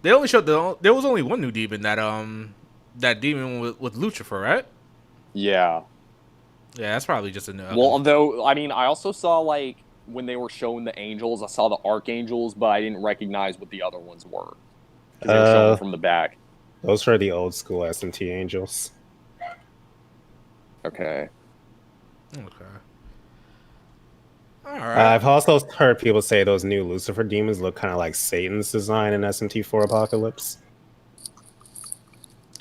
Speaker 4: They only showed there was only one new demon, that demon with Lucifer, right?
Speaker 7: Yeah.
Speaker 4: Yeah, that's probably just a new.
Speaker 7: Well, although I mean, I also saw like when they were showing the angels, I saw the archangels, but I didn't recognize what the other ones were. 'Cause they were showing from the back.
Speaker 1: Those are the old school SMT angels.
Speaker 7: Okay.
Speaker 4: All right.
Speaker 1: I've also heard people say those new Lucifer demons look kind of like Satan's design in SMT4 Apocalypse.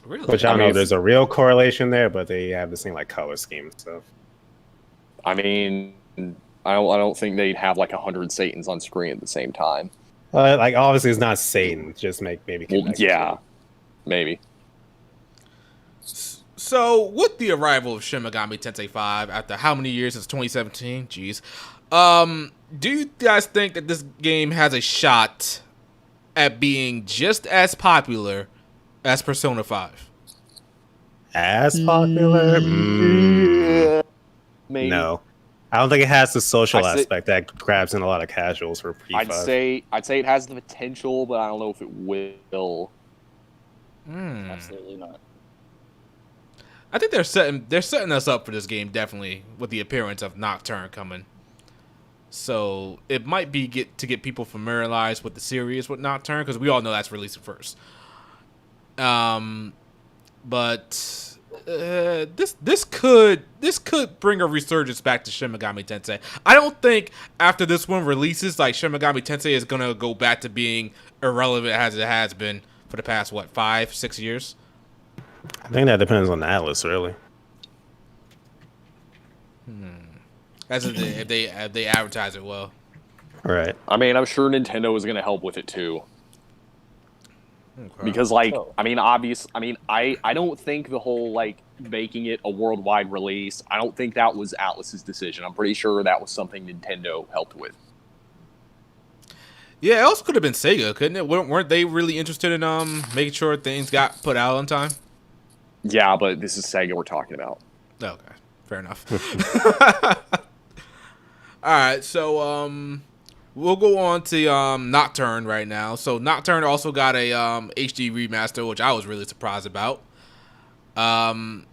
Speaker 4: Really?
Speaker 1: Which I don't know if there's a real correlation there, but they have the same like color scheme and stuff.
Speaker 7: I mean, I don't think they'd have like 100 Satans on screen at the same time.
Speaker 1: Like obviously it's not Satan, just maybe.
Speaker 7: Well, yeah, maybe.
Speaker 4: So, with the arrival of Shin Megami Tensei 5 after how many years since 2017? Jeez. Do you guys think that this game has a shot at being just as popular as Persona 5?
Speaker 1: As popular?
Speaker 7: Maybe.
Speaker 1: No. I don't think it has the social aspect that grabs in a lot of casuals for P5.
Speaker 7: I'd say it has the potential, but I don't know if it will.
Speaker 6: Absolutely not.
Speaker 4: I think they're setting us up for this game, definitely, with the appearance of Nocturne coming. So it might be to get people familiarized with the series with Nocturne, because we all know that's releasing first. But this could bring a resurgence back to Shin Megami Tensei. I don't think after this one releases, like Shin Megami Tensei is gonna go back to being irrelevant as it has been for the past 5-6 years.
Speaker 1: I think that depends on the Atlas, really.
Speaker 4: As if they advertise it well.
Speaker 1: Right.
Speaker 7: I mean, I'm sure Nintendo is going to help with it too.
Speaker 4: Okay.
Speaker 7: Because, like, I don't think the whole, like, making it a worldwide release, I don't think that was Atlas's decision. I'm pretty sure that was something Nintendo helped with.
Speaker 4: Yeah, it also could have been Sega, couldn't it? Weren't they really interested in making sure things got put out on time?
Speaker 7: Yeah, but this is Sega we're talking about.
Speaker 4: Okay, fair enough. All right, so we'll go on to Nocturne right now. So Nocturne also got a HD remaster, which I was really surprised about. I'm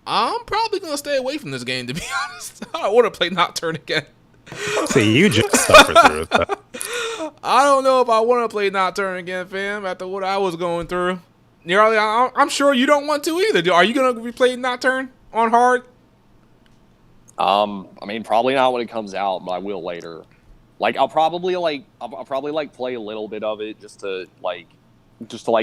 Speaker 4: probably gonna stay away from this game, to be honest. I don't want to play Nocturne again.
Speaker 1: See, you just suffered through it.
Speaker 4: I don't know if I want to play Nocturne again, fam, after what I was going through. I'm sure you don't want to either. Are you going to be playing Nocturne on hard?
Speaker 7: I mean, probably not when it comes out, but I will later. Like, I'll probably play a little bit of it just to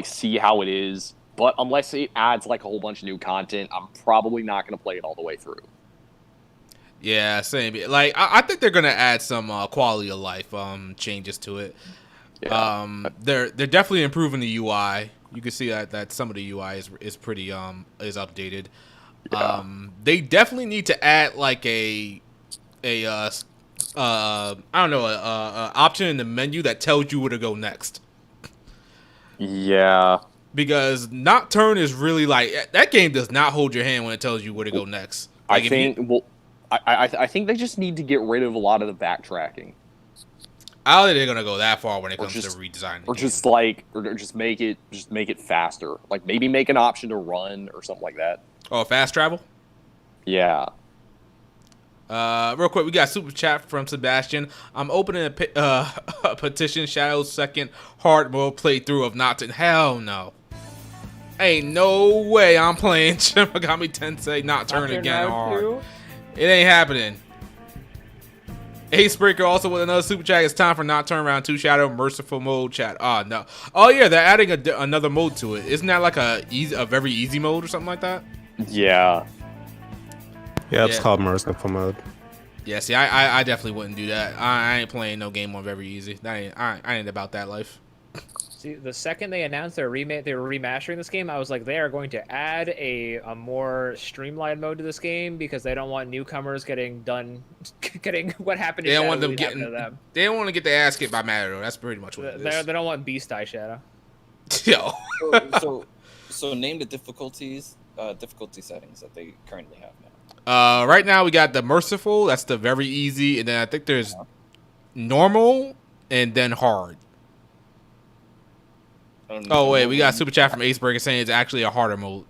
Speaker 7: see how it is. But unless it adds like a whole bunch of new content, I'm probably not going to play it all the way through.
Speaker 4: Yeah, same. Like, I think they're gonna add some quality of life changes to it.
Speaker 7: Yeah.
Speaker 4: They're definitely improving the UI. You can see that some of the UI is pretty is updated.
Speaker 7: Yeah.
Speaker 4: They definitely need to add like a option in the menu that tells you where to go next.
Speaker 7: Yeah.
Speaker 4: Because Nocturne is really like that game does not hold your hand when it tells you where to go next. Like
Speaker 7: I think they just need to get rid of a lot of the backtracking.
Speaker 4: I don't think they're gonna go that far when it comes to redesigning.
Speaker 7: Or just make it faster. Like maybe make an option to run or something like that.
Speaker 4: Oh, fast travel.
Speaker 7: Yeah.
Speaker 4: Real quick, we got super chat from Sebastian. I'm opening a petition. Shadow's second hard mode playthrough of Nocturne. Hell no. Ain't no way I'm playing Shin Megami Tensei Nocturne again hard. It ain't happening. Acebreaker also with another super chat. It's time for Nocturne Round 2 Shadow Merciful Mode chat. Oh no. Oh yeah, they're adding another mode to it. Isn't that like a very easy mode or something like that?
Speaker 7: Yeah.
Speaker 1: Yeah, it's called Merciful Mode.
Speaker 4: Yeah, see, I definitely wouldn't do that. I ain't playing no game on very easy. I ain't about that life.
Speaker 5: See, the second they announced they were remastering this game, I was like, they are going to add a more streamlined mode to this game because they don't want newcomers getting what happened to
Speaker 4: They don't
Speaker 5: Shadow
Speaker 4: want them
Speaker 5: really happen
Speaker 4: getting.
Speaker 5: to them.
Speaker 4: They don't want to get their ass kicked by Matador. That's pretty much what it is.
Speaker 5: They don't want Beast Eye Shadow.
Speaker 4: Yo.
Speaker 6: So name the difficulty settings that they currently have now.
Speaker 4: Right now we got the Merciful. That's the very easy, and then I think there's normal and then hard. Oh wait, we got super chat from Acebreaker saying it's actually a harder mode.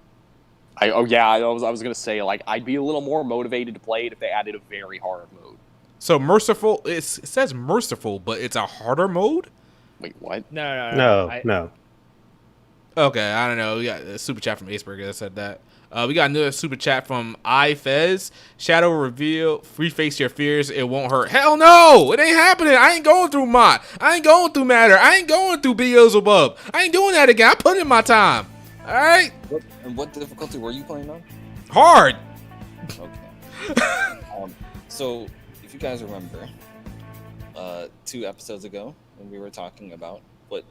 Speaker 7: I was gonna say, like, I'd be a little more motivated to play it if they added a very hard mode.
Speaker 4: So Merciful, it says Merciful, but it's a harder mode?
Speaker 7: Wait, what?
Speaker 1: No.
Speaker 4: Okay, I don't know. We got a super chat from Acebreaker that said that. We got another super chat from iFez. Shadow reveal, free face your fears, it won't hurt. Hell no! It ain't happening. I ain't going through Mott. I ain't going through Matter. I ain't going through Beelzebub. I ain't doing that again. I put in my time. Alright?
Speaker 6: And what difficulty were you playing on?
Speaker 4: Hard.
Speaker 6: Okay. So, if you guys remember, 2 episodes ago, when we were talking about what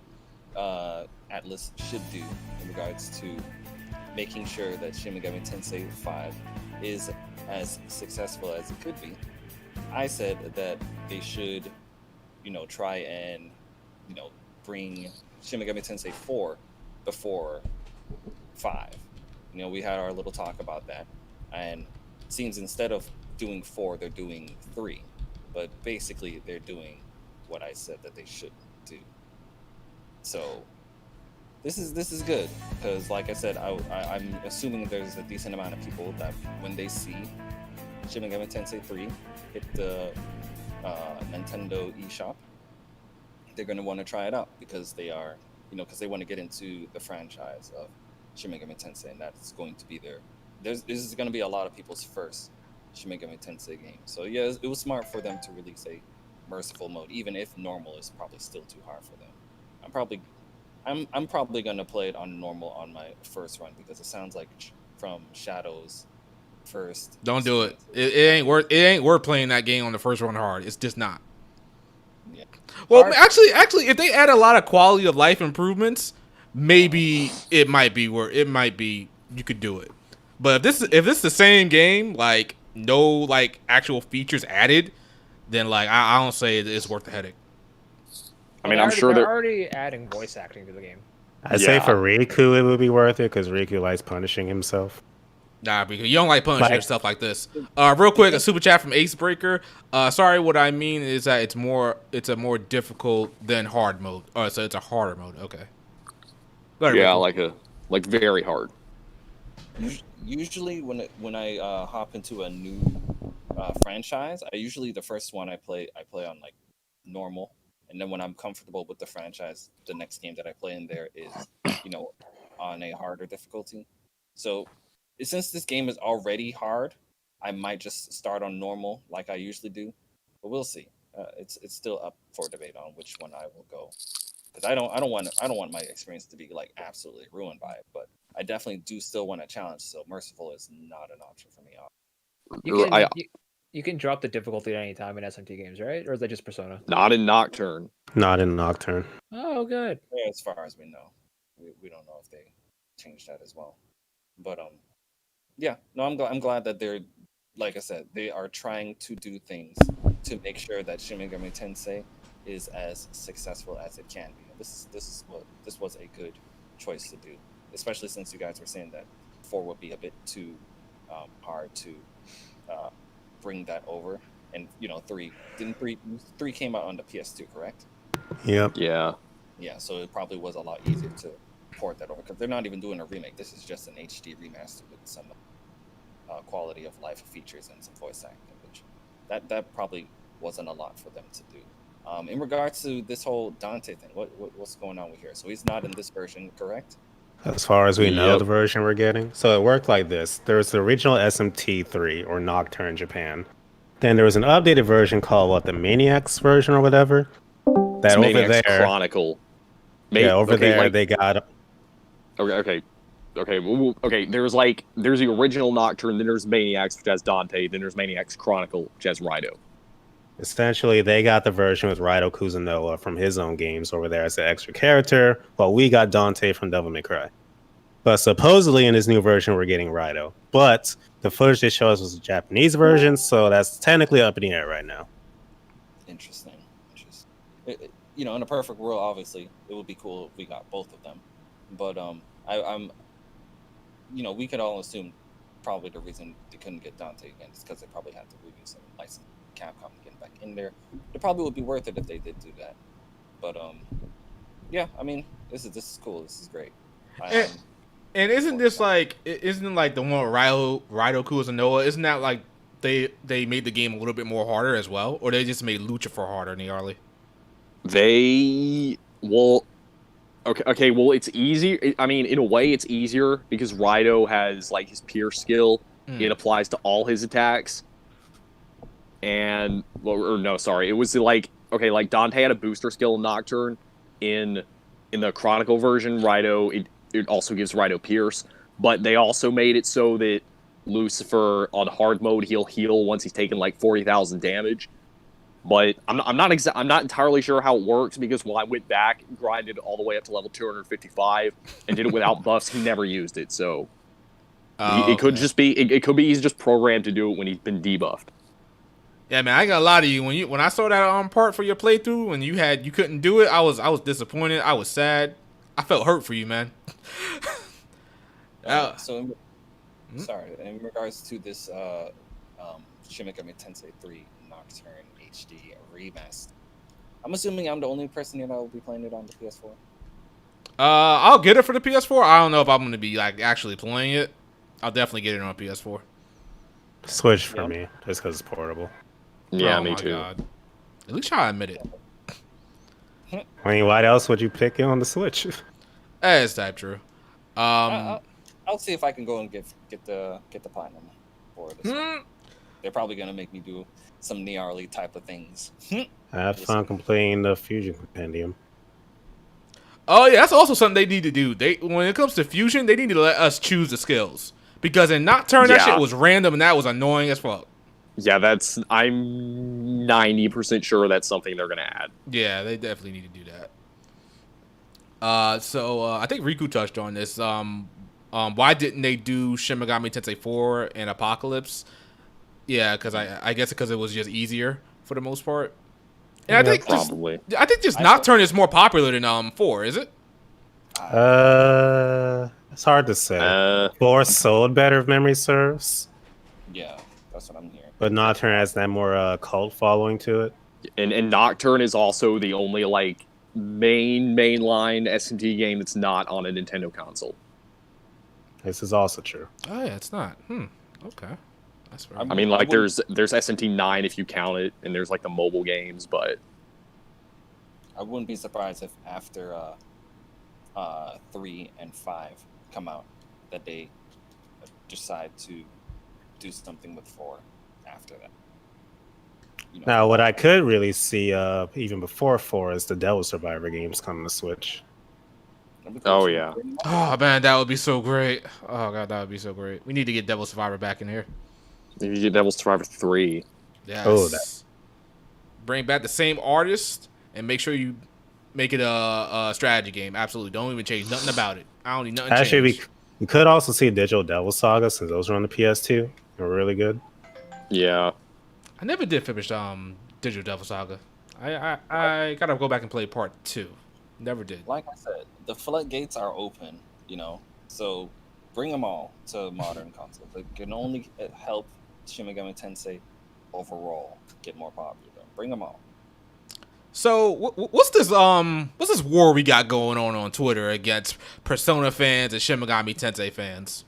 Speaker 6: Atlas should do in regards to making sure that Shin Megami Tensei 5 is as successful as it could be, I said that they should, try and, bring Shin Megami Tensei 4 before 5. We had our little talk about that, and it seems instead of doing 4, they're doing 3. But basically, they're doing what I said that they should do. So this is good because, like I said, I'm assuming there's a decent amount of people that when they see Shin Megami Tensei 3 hit the Nintendo eShop, they're going to want to try it out because they are, because they want to get into the franchise of Shin Megami Tensei, and that's going to be this is going to be a lot of people's first Shin Megami Tensei game. So yeah, it was smart for them to release a merciful mode, even if normal is probably still too hard for them. I'm probably gonna play it on normal on my first run because it sounds like from Shadow's first.
Speaker 4: Don't do it. It ain't worth playing that game on the first run hard. It's just not.
Speaker 6: Yeah.
Speaker 4: Well, actually, if they add a lot of quality of life improvements, maybe it might be you could do it. But if this is the same game, like no actual features added, then I don't say it's worth the headache.
Speaker 7: I mean, I'm sure
Speaker 5: they're already adding voice acting to the game.
Speaker 1: I'd say for Riku it would be worth it because Riku likes punishing himself.
Speaker 4: Nah, because you don't like punishing yourself like this. Real quick, a super chat from Acebreaker. Sorry, what I mean is that it's a more difficult than hard mode. Oh, so it's a harder mode. Okay.
Speaker 7: Yeah, like very hard.
Speaker 6: Usually, when I hop into a new franchise, the first one I play on like normal. And then when I'm comfortable with the franchise, the next game that I play in there is, on a harder difficulty. So since this game is already hard, I might just start on normal like I usually do. But we'll see. It's still up for debate on which one I will go. Because I don't want my experience to be like absolutely ruined by it. But I definitely do still want a challenge. So merciful is not an option for me.
Speaker 5: You can drop the difficulty at any time in SMT games, right? Or is that just Persona?
Speaker 7: Not in Nocturne.
Speaker 1: Not in Nocturne.
Speaker 5: Oh, good.
Speaker 6: Yeah, as far as we know, we don't know if they changed that as well. But yeah, no, I'm glad that they're, like I said, they are trying to do things to make sure that Shin Megami Tensei is as successful as it can be. This was a good choice to do, especially since you guys were saying that 4 would be a bit too hard to bring that over and three came out on the PS2, correct?
Speaker 1: Yep.
Speaker 7: Yeah.
Speaker 6: Yeah, so it probably was a lot easier to port that over because they're not even doing a remake. This is just an HD remaster with some quality of life features and some voice acting, which that probably wasn't a lot for them to do. In regards to this whole Dante thing, what's going on with here? So he's not in this version, correct?
Speaker 1: As far as we know,
Speaker 7: Yep.
Speaker 1: the version we're getting. So it worked like this. There's the original SMT3 or Nocturne Japan. Then there was an updated version called the Maniacs version or whatever. That
Speaker 7: It's
Speaker 1: over
Speaker 7: Maniacs
Speaker 1: there.
Speaker 7: Chronicle.
Speaker 1: There they got.
Speaker 7: Okay. There's the original Nocturne, then there's Maniacs, which has Dante, then there's Maniacs Chronicle, which has Rydo.
Speaker 1: Essentially, they got the version with Rydo Kuzunoa from his own games over there as an extra character, while we got Dante from Devil May Cry. But supposedly in this new version, we're getting Rydo. But the footage they show us was a Japanese version, so that's technically up in the air right now.
Speaker 6: Interesting. In a perfect world, obviously, it would be cool if we got both of them. But I'm we could all assume probably the reason they couldn't get Dante again is because they probably had to review some license Capcom to get back in there. It probably would be worth it if they did do that. But yeah, I mean, this is cool. This is great.
Speaker 4: And isn't this isn't like the one with Rydo Kuzunoa? Isn't that like they made the game a little bit more harder as well, or they just made Lucifer harder, Nearly?
Speaker 7: Okay, well, it's easier. I mean, in a way, it's easier because Rydo has like his pierce skill. It applies to all his attacks. And it was like Dante had a booster skill in Nocturne. In the Chronicle version, Rydo it also gives Rydo pierce, but they also made it so that Lucifer on hard mode he'll heal once he's taken like 40,000 damage. But I'm not entirely sure how it works because when I went back and grinded all the way up to level 255 and did it without buffs, he never used it. So it could be he's just programmed to do it when he's been debuffed.
Speaker 4: Yeah, man, I got a lot of you. When I saw that part for your playthrough when you couldn't do it, I was disappointed. I was sad. I felt hurt for you, man.
Speaker 6: Sorry. In regards to this Shin Megami Tensei 3 Nocturne HD remaster, I'm assuming I'm the only person here that will be playing it on the PS4.
Speaker 4: I'll get it for the PS4. I don't know if I'm going to be like actually playing it. I'll definitely get it on PS4.
Speaker 1: Switch for me, just because it's portable.
Speaker 7: Yeah,
Speaker 4: oh
Speaker 7: me
Speaker 4: my
Speaker 7: too.
Speaker 4: God. At least I admit it.
Speaker 1: I mean, why else would you pick it on the Switch?
Speaker 4: That's type true.
Speaker 6: I'll see if I can go and get the platinum for this. They're probably gonna make me do some Gnarly type of things.
Speaker 1: Have fun completing the Fusion Compendium.
Speaker 4: Oh yeah, that's also something they need to do. When it comes to Fusion, they need to let us choose the skills because in Nocturne that shit was random and that was annoying as fuck.
Speaker 7: Yeah, I'm 90% sure that's something they're gonna add.
Speaker 4: Yeah, they definitely need to do that. So I think Riku touched on this. Why didn't they do Shin Megami Tensei 4 and Apocalypse? Yeah, because I guess because it was just easier for the most part. And
Speaker 1: Yeah,
Speaker 4: I think
Speaker 7: probably.
Speaker 4: I think just Nocturne is more popular than 4, is it?
Speaker 1: It's hard to say. 4 sold better if memory serves.
Speaker 6: Yeah, that's what I'm hearing.
Speaker 1: But Nocturne has that more cult following to it.
Speaker 7: And Nocturne is also the only like mainline SMT game that's not on a Nintendo console.
Speaker 1: This is also true.
Speaker 4: Oh yeah, it's not. Okay, that's fair.
Speaker 7: I mean, like there's SMT 9 if you count it, and there's like the mobile games, but
Speaker 6: I wouldn't be surprised if after 3 and 5 come out that they decide to do something with 4 after that.
Speaker 1: Now, what I could really see even before 4 is the Devil Survivor games coming to Switch.
Speaker 7: Oh yeah.
Speaker 4: Oh man, that would be so great. Oh god, that would be so great. We need to get Devil Survivor back in here.
Speaker 7: You get Devil Survivor 3.
Speaker 4: Yes.
Speaker 1: Oh, that.
Speaker 4: Bring back the same artist and make sure you make it a strategy game. Absolutely, don't even change nothing about it. I don't need nothing.
Speaker 1: Actually, we could also see Digital Devil Saga since those are on the PS2. They're really good.
Speaker 7: Yeah.
Speaker 4: I never did finish Digital Devil Saga. I gotta go back and play part 2. Never did.
Speaker 6: Like I said, the floodgates are open, so bring them all to modern consoles. It can only help Shin Megami Tensei overall get more popular. Bring them on.
Speaker 4: So what's this war we got going on Twitter against Persona fans and Shin Megami Tensei fans?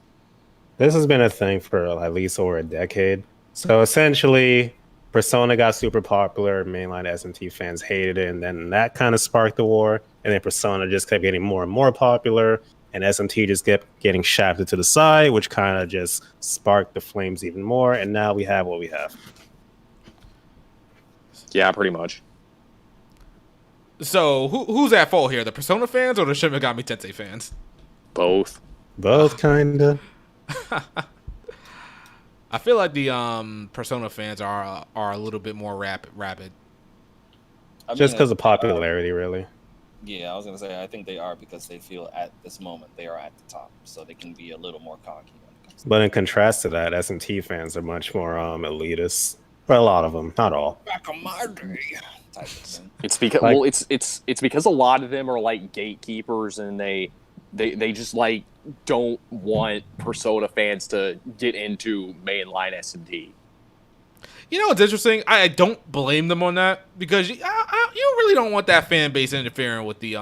Speaker 1: This has been a thing for at least over a decade. So essentially, Persona got super popular, mainline SMT fans hated it, and then that kind of sparked the war. And then Persona just kept getting more and more popular, and SMT just kept getting shafted to the side, which kind of just sparked the flames even more. And now we have what we have.
Speaker 7: Yeah, pretty much.
Speaker 4: So who's at fault here? The Persona fans or the Shin Megami Tensei fans?
Speaker 7: Both.
Speaker 1: Both, kinda.
Speaker 4: I feel like the Persona fans are a little bit more rapid.
Speaker 1: Just because of popularity, really.
Speaker 6: Yeah, I was gonna say I think they are because they feel at this moment they are at the top, so they can be a little more cocky.
Speaker 1: But in contrast to that, SMT fans are much more elitist. For a lot of them, not all.
Speaker 6: Back on my day, type of thing.
Speaker 7: It's because it's because a lot of them are like gatekeepers, and they just like don't want Persona fans to get into mainline SMT.
Speaker 4: You know what's interesting? I don't blame them on that because you really don't want that fan base interfering with the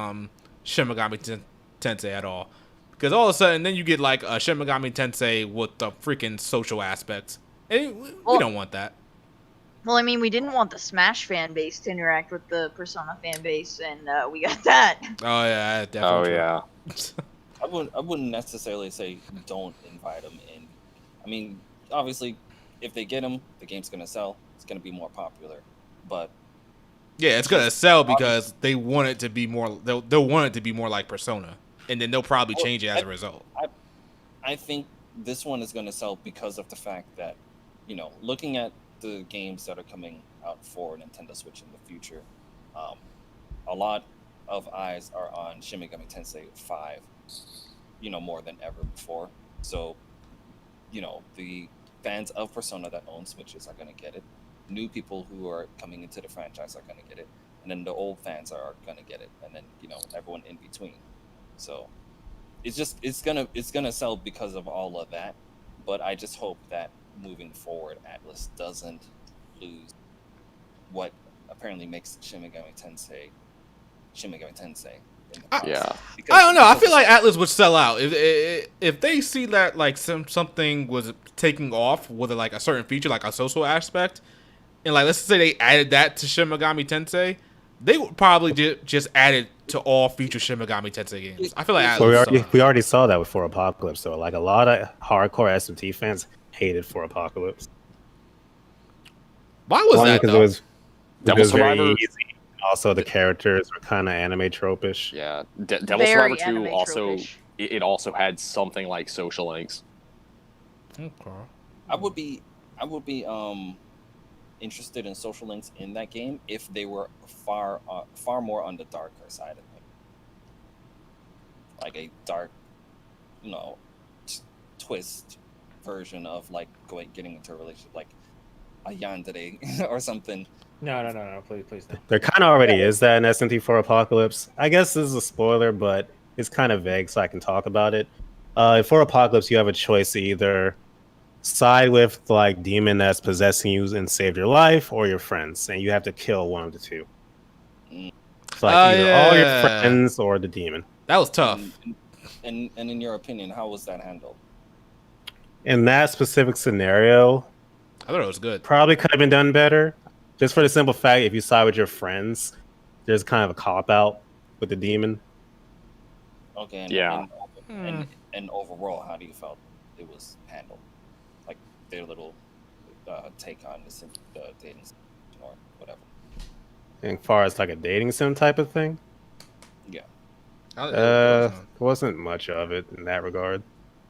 Speaker 4: Shin Megami Tensei at all. Because all of a sudden, then you get like a Shin Megami Tensei with the freaking social aspects, and we don't want that.
Speaker 3: Well, I mean, we didn't want the Smash fan base to interact with the Persona fan base, and we got that.
Speaker 4: Oh yeah, definitely.
Speaker 7: Oh yeah.
Speaker 6: I wouldn't necessarily say don't invite them in. I mean, obviously, if they get them, the game's gonna sell. It's gonna be more popular, but
Speaker 4: yeah, it's gonna sell because they want it to be more. They'll want it to be more like Persona, and then they'll probably change it as a result.
Speaker 6: I think this one is gonna sell because of the fact that, looking at the games that are coming out for Nintendo Switch in the future, a lot of eyes are on Shin Megami Tensei 5, more than ever before. So, the fans of Persona that own Switches are going to get it. New people who are coming into the franchise are going to get it. And then the old fans are going to get it. And then, everyone in between. So it's gonna sell because of all of that. But I just hope that moving forward, Atlus doesn't lose what apparently makes Shin Megami Tensei.
Speaker 7: Yeah.
Speaker 4: I don't know. I feel like Atlus would sell out if they see that like something was taking off with like a certain feature, like a social aspect, and like let's say they added that to Shin Megami Tensei, they would probably just add it to all future Shin Megami Tensei games. I feel like Atlus
Speaker 1: we already saw that with For Apocalypse. So like a lot of hardcore SMT fans hated For Apocalypse.
Speaker 4: Why was that though?
Speaker 7: Devil
Speaker 1: very
Speaker 7: Survivor.
Speaker 1: easy. Also, the characters were kind of anime tropish.
Speaker 7: Yeah, Devil
Speaker 3: Very
Speaker 7: Survivor 2 also
Speaker 3: anime-tropish.
Speaker 7: it also had something like social links.
Speaker 4: Okay.
Speaker 6: I would be interested in social links in that game if they were far more on the darker side of it, like a dark, twist version of like getting into a relationship, like a yandere or something.
Speaker 5: No, please no.
Speaker 1: There kind of already is that in SMT4 Apocalypse. I guess this is a spoiler, but it's kind of vague, so I can talk about it. For Apocalypse, you have a choice to either side with like demon that's possessing you and saved your life, or your friends, and you have to kill one of the two. So like either all your friends or the demon.
Speaker 4: That was tough.
Speaker 6: And in your opinion, how was that handled?
Speaker 1: In that specific scenario,
Speaker 4: I thought it was good.
Speaker 1: probably could have been done better. Just for the simple fact, if you side with your friends, there's kind of a cop out with the demon.
Speaker 6: Okay. And overall, how do you felt it was handled? Like their little take on the dating or whatever.
Speaker 1: As far as like a dating sim type of thing,
Speaker 6: Yeah.
Speaker 1: wasn't much of it in that regard.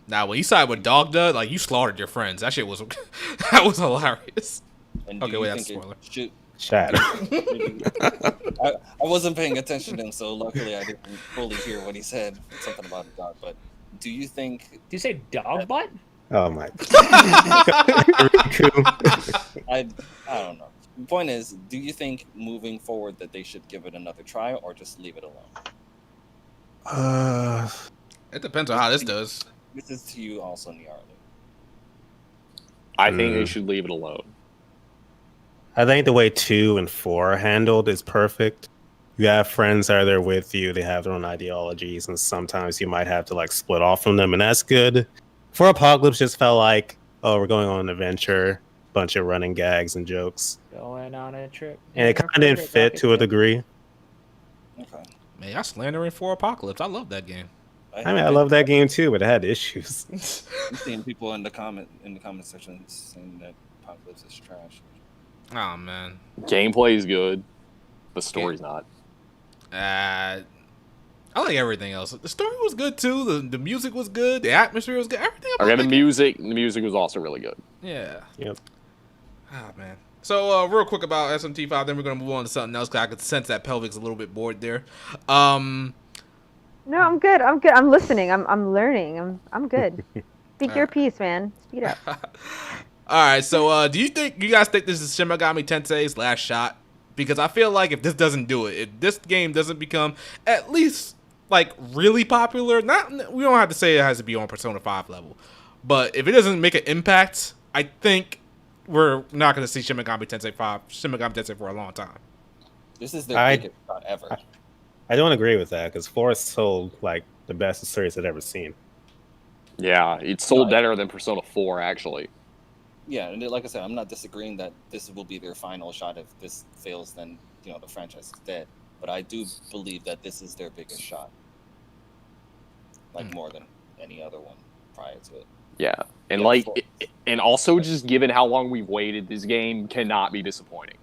Speaker 4: Nah, when you side with Dogda, like you slaughtered your friends. That shit was that was hilarious.
Speaker 6: And
Speaker 4: Okay,
Speaker 6: do you
Speaker 4: wait, that's a
Speaker 6: think
Speaker 4: spoiler.
Speaker 6: it should?
Speaker 1: Chat.
Speaker 6: I wasn't paying attention to him, so luckily I didn't fully hear what he said. Something about a dog, but do you think?
Speaker 5: Did you say dog butt?
Speaker 1: Oh my.
Speaker 6: I don't know. The point is, do you think moving forward that they should give it another try or just leave it alone?
Speaker 4: It depends on how this does.
Speaker 6: This is to you also, Niarlu.
Speaker 7: I think they should leave it alone.
Speaker 1: I think the way 2 and 4 are handled is perfect. You have friends that are there with you. They have their own ideologies, and sometimes you might have to like split off from them, and that's good. For Apocalypse, just felt like, oh, we're going on an adventure, bunch of running gags and jokes,
Speaker 5: Going on a trip.
Speaker 1: and it kind of didn't fit to a degree.
Speaker 6: Okay.
Speaker 4: Man, y'all slandering for Apocalypse. I love that game.
Speaker 1: I mean, I love that game too, but it had issues.
Speaker 6: I'm seeing people in the comment section saying that Apocalypse is trash.
Speaker 4: Oh man,
Speaker 7: Gameplay is good. The story's not.
Speaker 4: I like everything else. The story was good too. The music was good. The atmosphere was good. Everything about
Speaker 7: Okay, the
Speaker 4: that
Speaker 7: music was also really good.
Speaker 4: game. Yeah.
Speaker 1: Yep.
Speaker 4: Ah man. So real quick about SMT5, then we're gonna move on to something else because I could sense that Pelvic's a little bit bored there.
Speaker 2: No, I'm good. I'm listening. I'm learning. I'm good. Speak your piece, man. Speed up.
Speaker 4: All right. So do you guys think this is Shin Megami Tensei's last shot? Because I feel like if this doesn't do it, if this game doesn't become at least like really popular, we don't have to say it has to be on Persona 5 level, but if it doesn't make an impact, I think we're not going to see Shin Megami Tensei for a long time.
Speaker 6: This is their biggest shot ever.
Speaker 1: I don't agree with that because 4 is sold like the best the series had ever seen.
Speaker 7: Yeah, it's sold better than Persona 4 actually.
Speaker 6: Yeah, and like I said, I'm not disagreeing that this will be their final shot. If this fails, then the franchise is dead. But I do believe that this is their biggest shot, like more than any other one prior to it.
Speaker 7: Yeah, and and also just given how long we've waited, this game cannot be disappointing.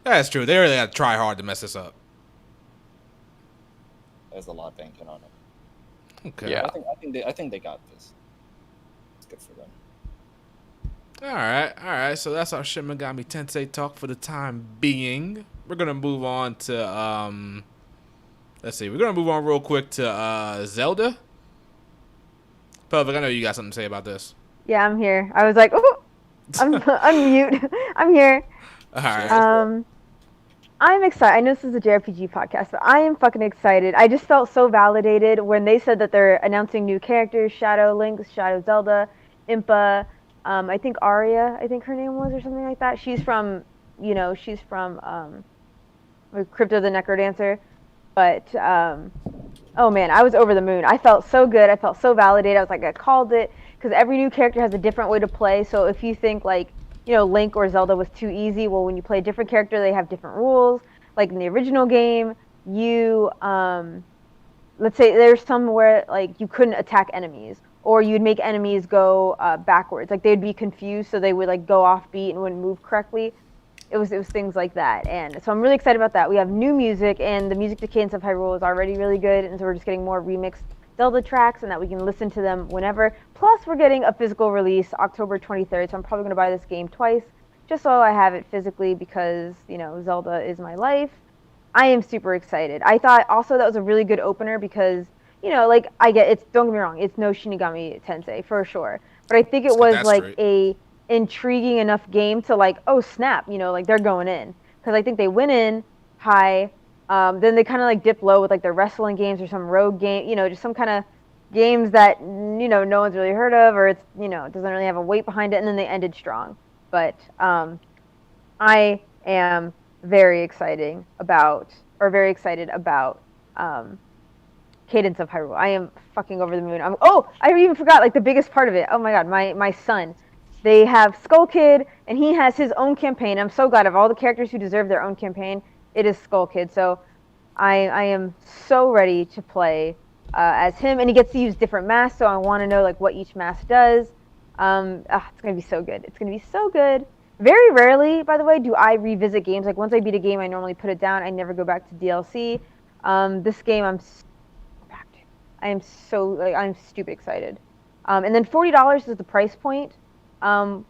Speaker 4: That's true. They really got to try hard to mess this up.
Speaker 6: There's a lot banking on it.
Speaker 4: Okay.
Speaker 7: Yeah.
Speaker 6: I think they got this. It's good for them.
Speaker 4: All right. So that's our Shin Megami Tensei talk for the time being. We're gonna move on to let's see. We're gonna move on real quick to Zelda. Pelvic, I know you got something to say about this.
Speaker 2: Yeah, I'm here. I was like, oh, I'm unmute. I'm here.
Speaker 4: All right.
Speaker 2: I'm excited. I know this is a JRPG podcast, but I am fucking excited. I just felt so validated when they said that they're announcing new characters: Shadow Link, Shadow Zelda, Impa. I think Arya, I think her name was, or something like that. She's from Crypto the Necrodancer. But, oh man, I was over the moon. I felt so good. I felt so validated. I was like, I called it. Because every new character has a different way to play. So if you think like, Link or Zelda was too easy, well, when you play a different character, they have different rules. Like in the original game, you, let's say there's somewhere like you couldn't attack enemies. Or you'd make enemies go backwards, like they'd be confused, so they would like go off beat and wouldn't move correctly. It was things like that, and so I'm really excited about that. We have new music, and the music to Cadence of Hyrule is already really good, and so we're just getting more remixed Zelda tracks, and that we can listen to them whenever. Plus, we're getting a physical release October 23rd, so I'm probably going to buy this game twice, just so I have it physically, because Zelda is my life. I am super excited. I thought also that was a really good opener because. I get it's. Don't get me wrong. It's no Shin Megami Tensei for sure, but I think it was like a intriguing enough game to like, oh snap, like they're going in because I think they went in high, then they kind of like dip low with like their wrestling games or some rogue game, just some kind of games that no one's really heard of or it's it doesn't really have a weight behind it, and then they ended strong. But I am very excited about. Cadence of Hyrule. I am fucking over the moon. I even forgot like the biggest part of it. Oh my god, my son. They have Skull Kid and he has his own campaign. I'm so glad of all the characters who deserve their own campaign. It is Skull Kid. So I am so ready to play as him, and he gets to use different masks. So I want to know like what each mask does. It's gonna be so good. It's gonna be so good. Very rarely, by the way, do I revisit games. Like once I beat a game, I normally put it down. I never go back to DLC. This game I'm stupid excited. And then $40 is the price point,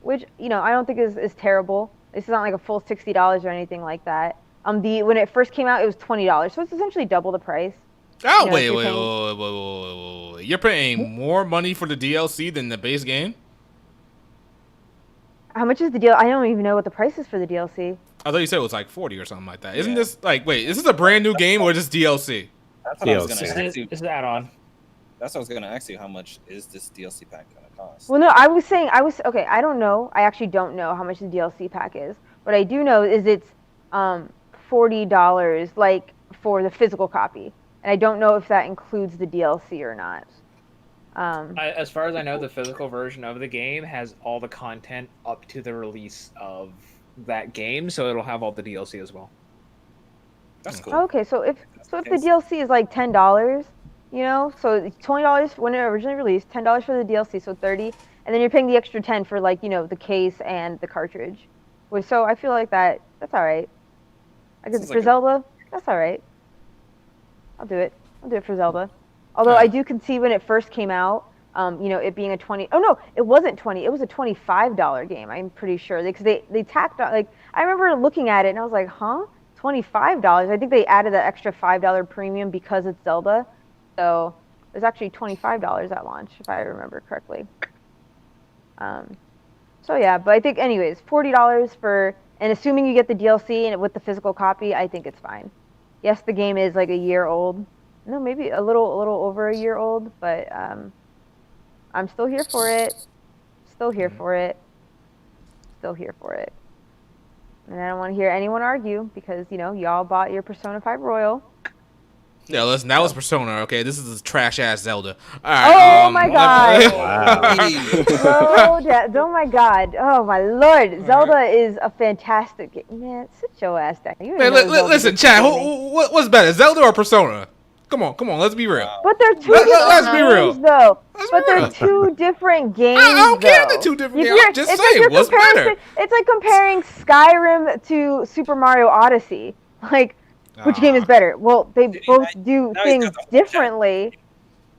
Speaker 2: which, I don't think is terrible. This is not like a full $60 or anything like that. When it first came out, it was $20, so it's essentially double the price.
Speaker 4: Oh, wait. You're paying more money for the DLC than the base game?
Speaker 2: How much is the deal? I don't even know what the price is for the DLC.
Speaker 4: I thought you said it was like 40 or something like that. Isn't this like, wait, is this a brand new game or just DLC?
Speaker 6: That's what I was going to ask you.
Speaker 5: Is that on?
Speaker 6: That's what I was going to ask you. How much is this DLC pack going to cost?
Speaker 2: Well, no, I was saying, I don't know. I actually don't know how much the DLC pack is. What I do know is it's $40 like for the physical copy, and I don't know if that includes the DLC or not.
Speaker 5: As far as I know, the physical version of the game has all the content up to the release of that game, so it'll have all the DLC as well.
Speaker 7: That's cool.
Speaker 2: Okay, so if the DLC is like $10, you know, so it's $20 when it originally released, $10 for the DLC, so $30, and then you're paying the extra $10 for like, you know, the case and the cartridge. So I feel like that's all right. I guess for Zelda, that's all right. I'll do it for Zelda. Although I do concede when it first came out, you know, it being a 20. Oh no, it wasn't 20. It was a $25 game. I'm pretty sure because they tacked on, like, I remember looking at it and I was like, huh, $25. I think they added that extra $5 premium because it's Zelda. So it was actually $25 at launch, if I remember correctly. So yeah, but I think anyways, $40 for, and assuming you get the DLC and with the physical copy, I think it's fine. Yes, the game is like a year old. No, maybe a little over a year old, but I'm still here for it. Still here for it. Still here for it. And I don't want to hear anyone argue because, you know, y'all bought your Persona 5 Royal.
Speaker 4: Yeah, listen, that was Persona, okay? This is a trash-ass Zelda. All right,
Speaker 2: oh my god!
Speaker 1: Wow.
Speaker 2: Oh my god! Oh my lord! Zelda is a fantastic game. Man, sit your ass down. You
Speaker 4: Man, listen, Chad, what's better, Zelda or Persona? Come on, let's be real.
Speaker 2: But they're two different games, though.
Speaker 4: But
Speaker 2: they're two different games.
Speaker 4: I don't care they're two different games. I'm just saying, what's better?
Speaker 2: It's like comparing Skyrim to Super Mario Odyssey. Like, which game is better? Well, they both do things differently.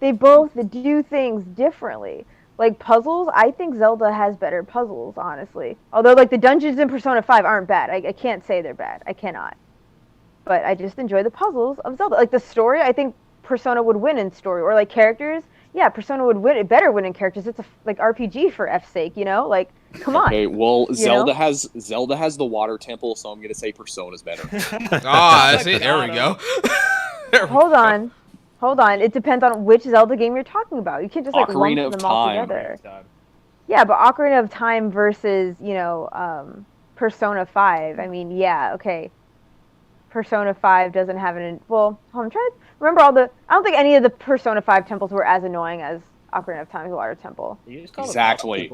Speaker 2: They both do things differently. Like puzzles, I think Zelda has better puzzles, honestly. Although, like, the dungeons in Persona 5 aren't bad. I can't say they're bad. I cannot. But I just enjoy the puzzles of Zelda. Like the story, I think Persona would win in story. Or like characters, yeah, Persona would win. It better win in characters. It's a like RPG for F's sake, you know. Like, come on.
Speaker 7: Okay, well, Zelda has the water temple, so I'm gonna say Persona's better.
Speaker 4: That's it. There we go.
Speaker 2: Hold on. It depends on which Zelda game you're talking about. You can't just like lump them all together. Yeah, but Ocarina of Time versus, you know, Persona 5. I mean, yeah, okay. Persona 5 doesn't have I'm trying to remember I don't think any of the Persona 5 temples were as annoying as Ocarina of Time's Water Temple.
Speaker 7: Exactly.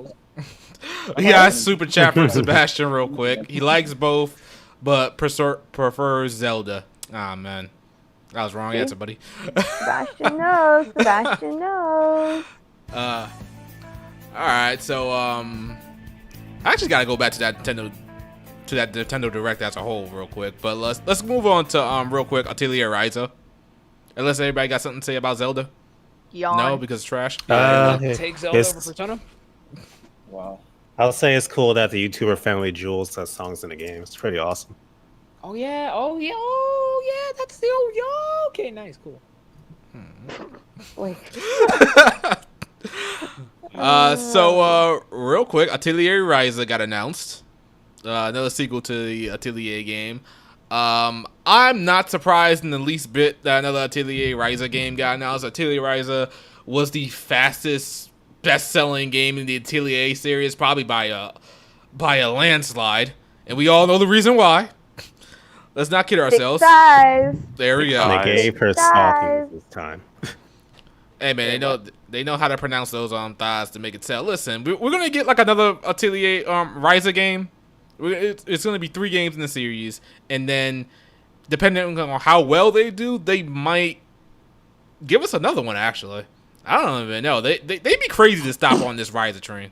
Speaker 4: Yeah, super chat from Sebastian real quick. He likes both, but prefers Zelda. Ah, man. That was wrong answer, buddy.
Speaker 2: Sebastian knows.
Speaker 4: Alright, so, I actually gotta go back to that Nintendo Direct as a whole real quick, but let's move on to real quick Atelier Ryza. Unless everybody got something to say about Zelda.
Speaker 3: Yawn.
Speaker 4: No, because it's trash.
Speaker 5: Take Zelda over Persona.
Speaker 6: Wow.
Speaker 1: I'll say it's cool that the YouTuber Family Jewels does songs in the game. It's pretty awesome.
Speaker 5: Oh yeah, that's the okay, nice, cool.
Speaker 4: So real quick, Atelier Ryza got announced. Another sequel to the Atelier game. I'm not surprised in the least bit that another Atelier Ryza game got announced. Atelier Ryza was the fastest best-selling game in the Atelier series, probably by a landslide, and we all know the reason why. Let's not kid ourselves. There we go.
Speaker 1: And they gave her stalking this time.
Speaker 4: Hey man, they know how to pronounce those thighs to make it sell. Listen, we're gonna get like another Atelier Ryza game. It's gonna be 3 games in the series, and then depending on how well they do, they might give us another one. Actually, I don't even know. They'd be crazy to stop on this Ryza train.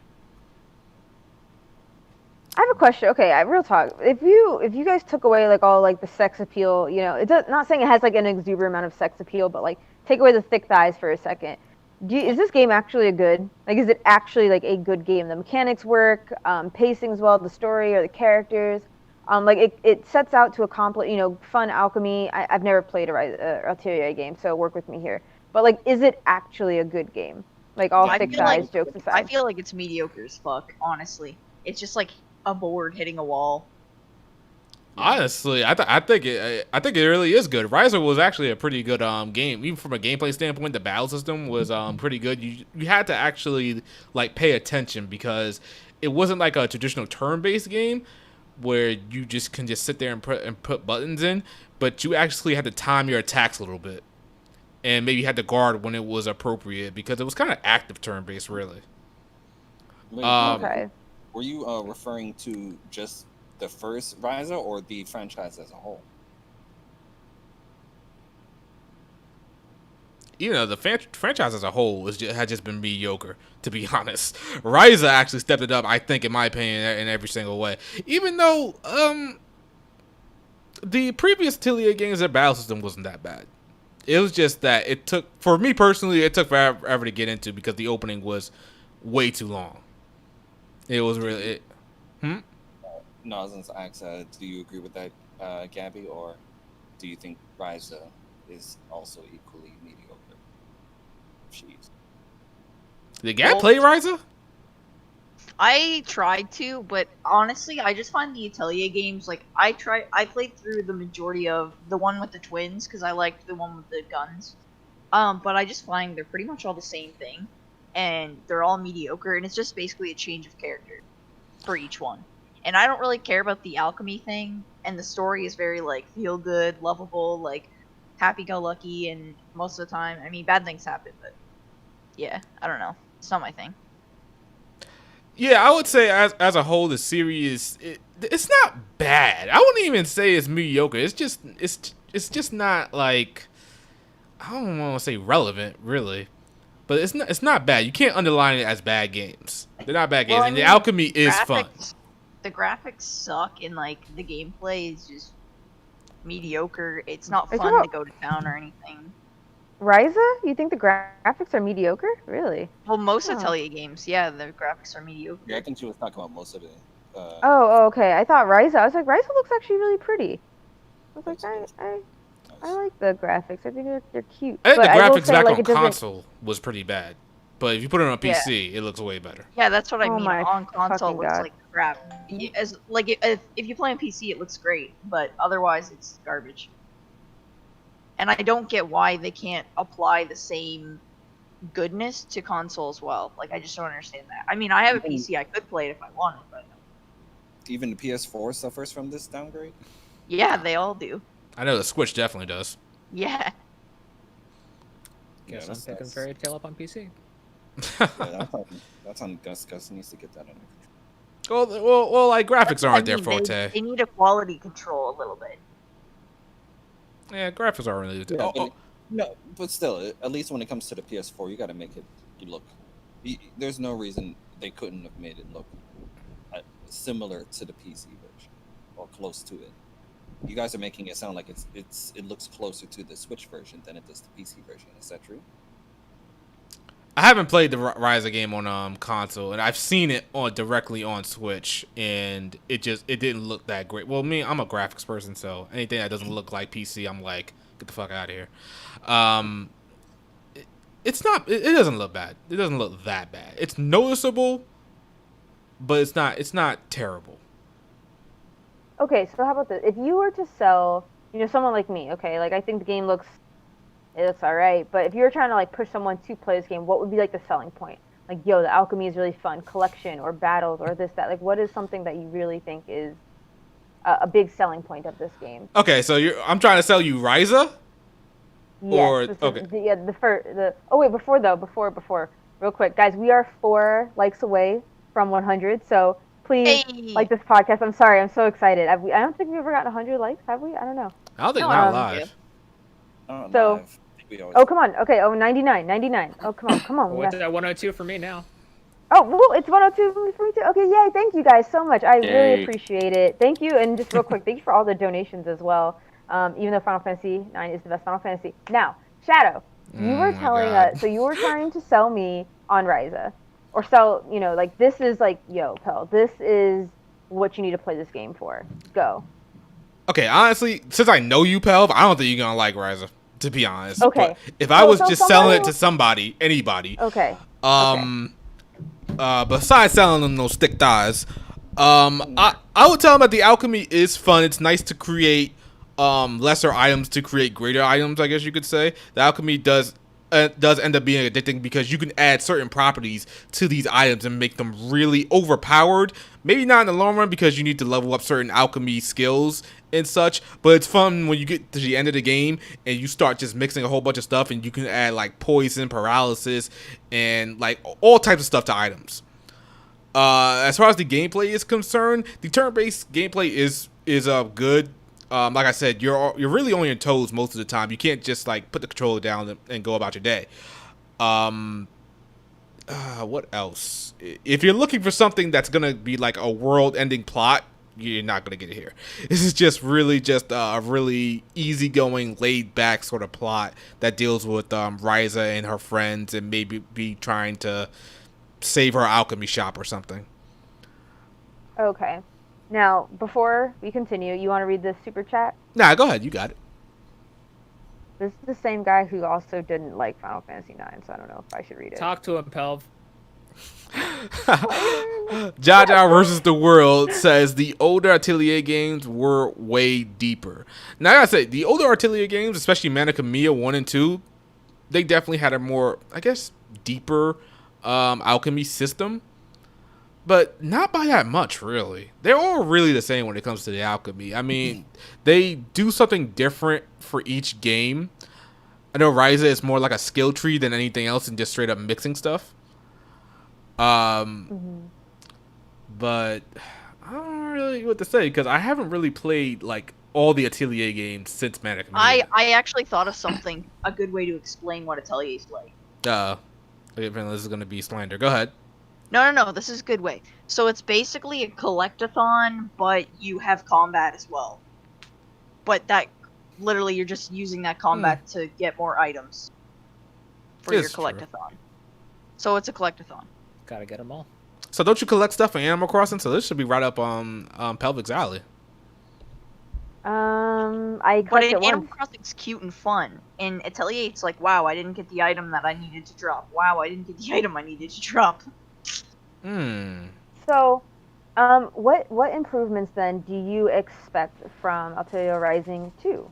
Speaker 2: I have a question. Okay, real talk. If you guys took away like all like the sex appeal, you know, not saying it has like an exuberant amount of sex appeal, but like take away the thick thighs for a second. Is this game actually is it actually like a good game? The mechanics work, pacing's well, the story or the characters, like it sets out to accomplish, you know, fun alchemy. I've never played a Atelier game, so work with me here. But like, is it actually a good game? Like all thick thighs, jokes aside.
Speaker 3: I feel like it's mediocre as fuck. Honestly, it's just like a board hitting a wall.
Speaker 4: Honestly, I think it really is good. Ryza was actually a pretty good game, even from a gameplay standpoint. The battle system was pretty good. You had to actually like pay attention because it wasn't like a traditional turn-based game, where you just can just sit there and put buttons in, but you actually had to time your attacks a little bit, and maybe had to guard when it was appropriate because it was kind of active turn based, really.
Speaker 2: Okay.
Speaker 6: Were you referring to just the first Ryza or the franchise as a whole?
Speaker 4: You know, the franchise as a whole had just been mediocre, to be honest. Ryza actually stepped it up, I think, in my opinion, in every single way. Even though the previous Atelier games, their battle system wasn't that bad. It was just that it took, for me personally, it took forever to get into because the opening was way too long. It was really...
Speaker 6: No, I was going to ask, do you agree with that, Gabby, or do you think Ryza is also equally mediocre? Jeez.
Speaker 4: Did Gab play Ryza?
Speaker 3: I tried to, but honestly, I just find the Atelier games, like, I played through the majority of the one with the twins, because I liked the one with the guns. But I just find they're pretty much all the same thing, and they're all mediocre, and it's just basically a change of character for each one. And I don't really care about the alchemy thing, and the story is very, like, feel-good, lovable, like, happy-go-lucky, and most of the time, I mean, bad things happen, but yeah, I don't know. It's not my thing.
Speaker 4: Yeah, I would say as a whole, the series it's not bad. I wouldn't even say it's mediocre. It's just not like, I don't want to say relevant, really, but it's not bad. You can't underline it as bad games. They're not bad games,
Speaker 3: Well, I
Speaker 4: and
Speaker 3: mean,
Speaker 4: the alchemy is fun.
Speaker 3: The graphics suck, and like the gameplay is just mediocre. It's not fun to go to town or anything.
Speaker 2: Ryza? You think the graphics are mediocre? Really?
Speaker 3: Well, most Atelier games, yeah, the graphics are mediocre.
Speaker 6: Yeah, I think she was talking about most of it.
Speaker 2: Oh, okay. I thought Ryza. I was like, Ryza looks actually really pretty. I was like, I like the graphics. I think they're cute.
Speaker 4: I think
Speaker 2: but
Speaker 4: the graphics back
Speaker 2: like,
Speaker 4: on console was pretty bad, but if you put it on PC, it looks way better.
Speaker 3: Yeah, that's what I mean.
Speaker 2: My
Speaker 3: On console, it looks
Speaker 2: God.
Speaker 3: like crap. As like if you play on PC, it looks great, but otherwise, it's garbage. And I don't get why they can't apply the same goodness to console as well. Like, I just don't understand that. I mean, I have a PC. I could play it if I wanted, but...
Speaker 6: Even the PS4 suffers from this downgrade?
Speaker 3: Yeah, they all do.
Speaker 4: I know the Switch definitely does.
Speaker 3: Yeah.
Speaker 5: Guess I'm picking Fairy Tail up on PC.
Speaker 6: Yeah, that's on Gus. Gus needs to get that under control.
Speaker 4: Well, like, graphics aren't their forte.
Speaker 3: They need a quality control a little bit.
Speaker 4: Yeah, graphics aren't really...
Speaker 6: Yeah, no, but still, at least when it comes to the PS4, you got to make it look... There's no reason they couldn't have made it look similar to the PC version, or close to it. You guys are making it sound like it looks closer to the Switch version than it does the PC version. Is that true?
Speaker 4: I haven't played the Ryza game on console, and I've seen it directly on Switch, and it didn't look that great. Well, I'm a graphics person, so anything that doesn't look like PC, I'm like, get the fuck out of here. It doesn't look bad. It doesn't look that bad. It's noticeable, but it's not terrible.
Speaker 2: Okay, so how about this? If you were to sell, someone like me, okay, like I think the game looks alright, but if you were trying to like push someone to play this game, what would be like the selling point? Like, yo, the alchemy is really fun, collection or battles or this, that. Like, what is something that you really think is a big selling point of this game?
Speaker 4: Okay, so I'm trying to sell you Ryza?
Speaker 2: Yes. Before, real quick, guys, we are 4 likes away from 100, so please like this podcast. I'm sorry, I'm so excited. I don't think we've ever gotten 100 likes, have we? I don't know.
Speaker 4: I don't think we're live.
Speaker 2: So, come on. Okay, 99. Oh, come on.
Speaker 5: What's that 102 for me now?
Speaker 2: Oh, well, it's 102 for me too. Okay, yay, thank you guys so much. I really appreciate it. Thank you, and just real quick, thank you for all the donations as well. Even though Final Fantasy IX is the best Final Fantasy. Now, Shadow, you were telling us, so you were trying to sell me on Ryza. Or sell, like, this is like, yo, Pel, this is what you need to play this game for. Go.
Speaker 4: Okay, honestly, since I know you, Pel, I don't think you're gonna like Ryza, to be honest.
Speaker 2: Okay.
Speaker 4: But if I was just selling it to anybody.
Speaker 2: Okay.
Speaker 4: Besides selling them those stick thighs, I would tell them that the alchemy is fun. It's nice to create lesser items to create greater items, I guess you could say. The alchemy does does end up being addicting because you can add certain properties to these items and make them really overpowered. Maybe not in the long run because you need to level up certain alchemy skills and such, but it's fun when you get to the end of the game and you start just mixing a whole bunch of stuff, and you can add like poison, paralysis, and like all types of stuff to items. As far as the gameplay is concerned, the turn-based gameplay is good. Like I said, you're really on your toes most of the time. You can't just like put the controller down and go about your day. What else? If you're looking for something that's gonna be like a world-ending plot, you're not gonna get it here. This is just a really easygoing, laid-back sort of plot that deals with Ryza and her friends, and maybe be trying to save her alchemy shop or something.
Speaker 2: Okay. Now, before we continue, you want to read this super chat?
Speaker 4: Nah, go ahead. You got it.
Speaker 2: This is the same guy who also didn't like Final Fantasy IX, so I don't know if I should read it.
Speaker 5: Talk to him, Pelv.
Speaker 4: Jaja versus the World says the older Atelier games were way deeper. Now, I gotta say, the older Atelier games, especially Mana Khemia 1 and 2, they definitely had a more, I guess, deeper alchemy system. But not by that much, really. They're all really the same when it comes to the alchemy. I mean, they do something different for each game. I know Ryza is more like a skill tree than anything else and just straight up mixing stuff. But I don't really know what to say because I haven't really played like all the Atelier games since Mana Khemia.
Speaker 3: I actually thought of something, a good way to explain what Atelier is like.
Speaker 4: Okay, this is going to be slander. Go ahead.
Speaker 3: No, this is a good way. So it's basically a collectathon, but you have combat as well. But that, literally, you're just using that combat to get more items for your collectathon. True. So it's a collectathon.
Speaker 5: Gotta get them all.
Speaker 4: So don't you collect stuff in Animal Crossing? So this should be right up on Pelvic's alley.
Speaker 2: I
Speaker 3: but
Speaker 2: collect it
Speaker 3: in Animal
Speaker 2: once.
Speaker 3: Crossing's cute and fun. In Atelier, it's like, wow, I didn't get the item that I needed to drop. Wow, I didn't get the item I needed to drop.
Speaker 2: So, what improvements then do you expect from Atelier Rising 2?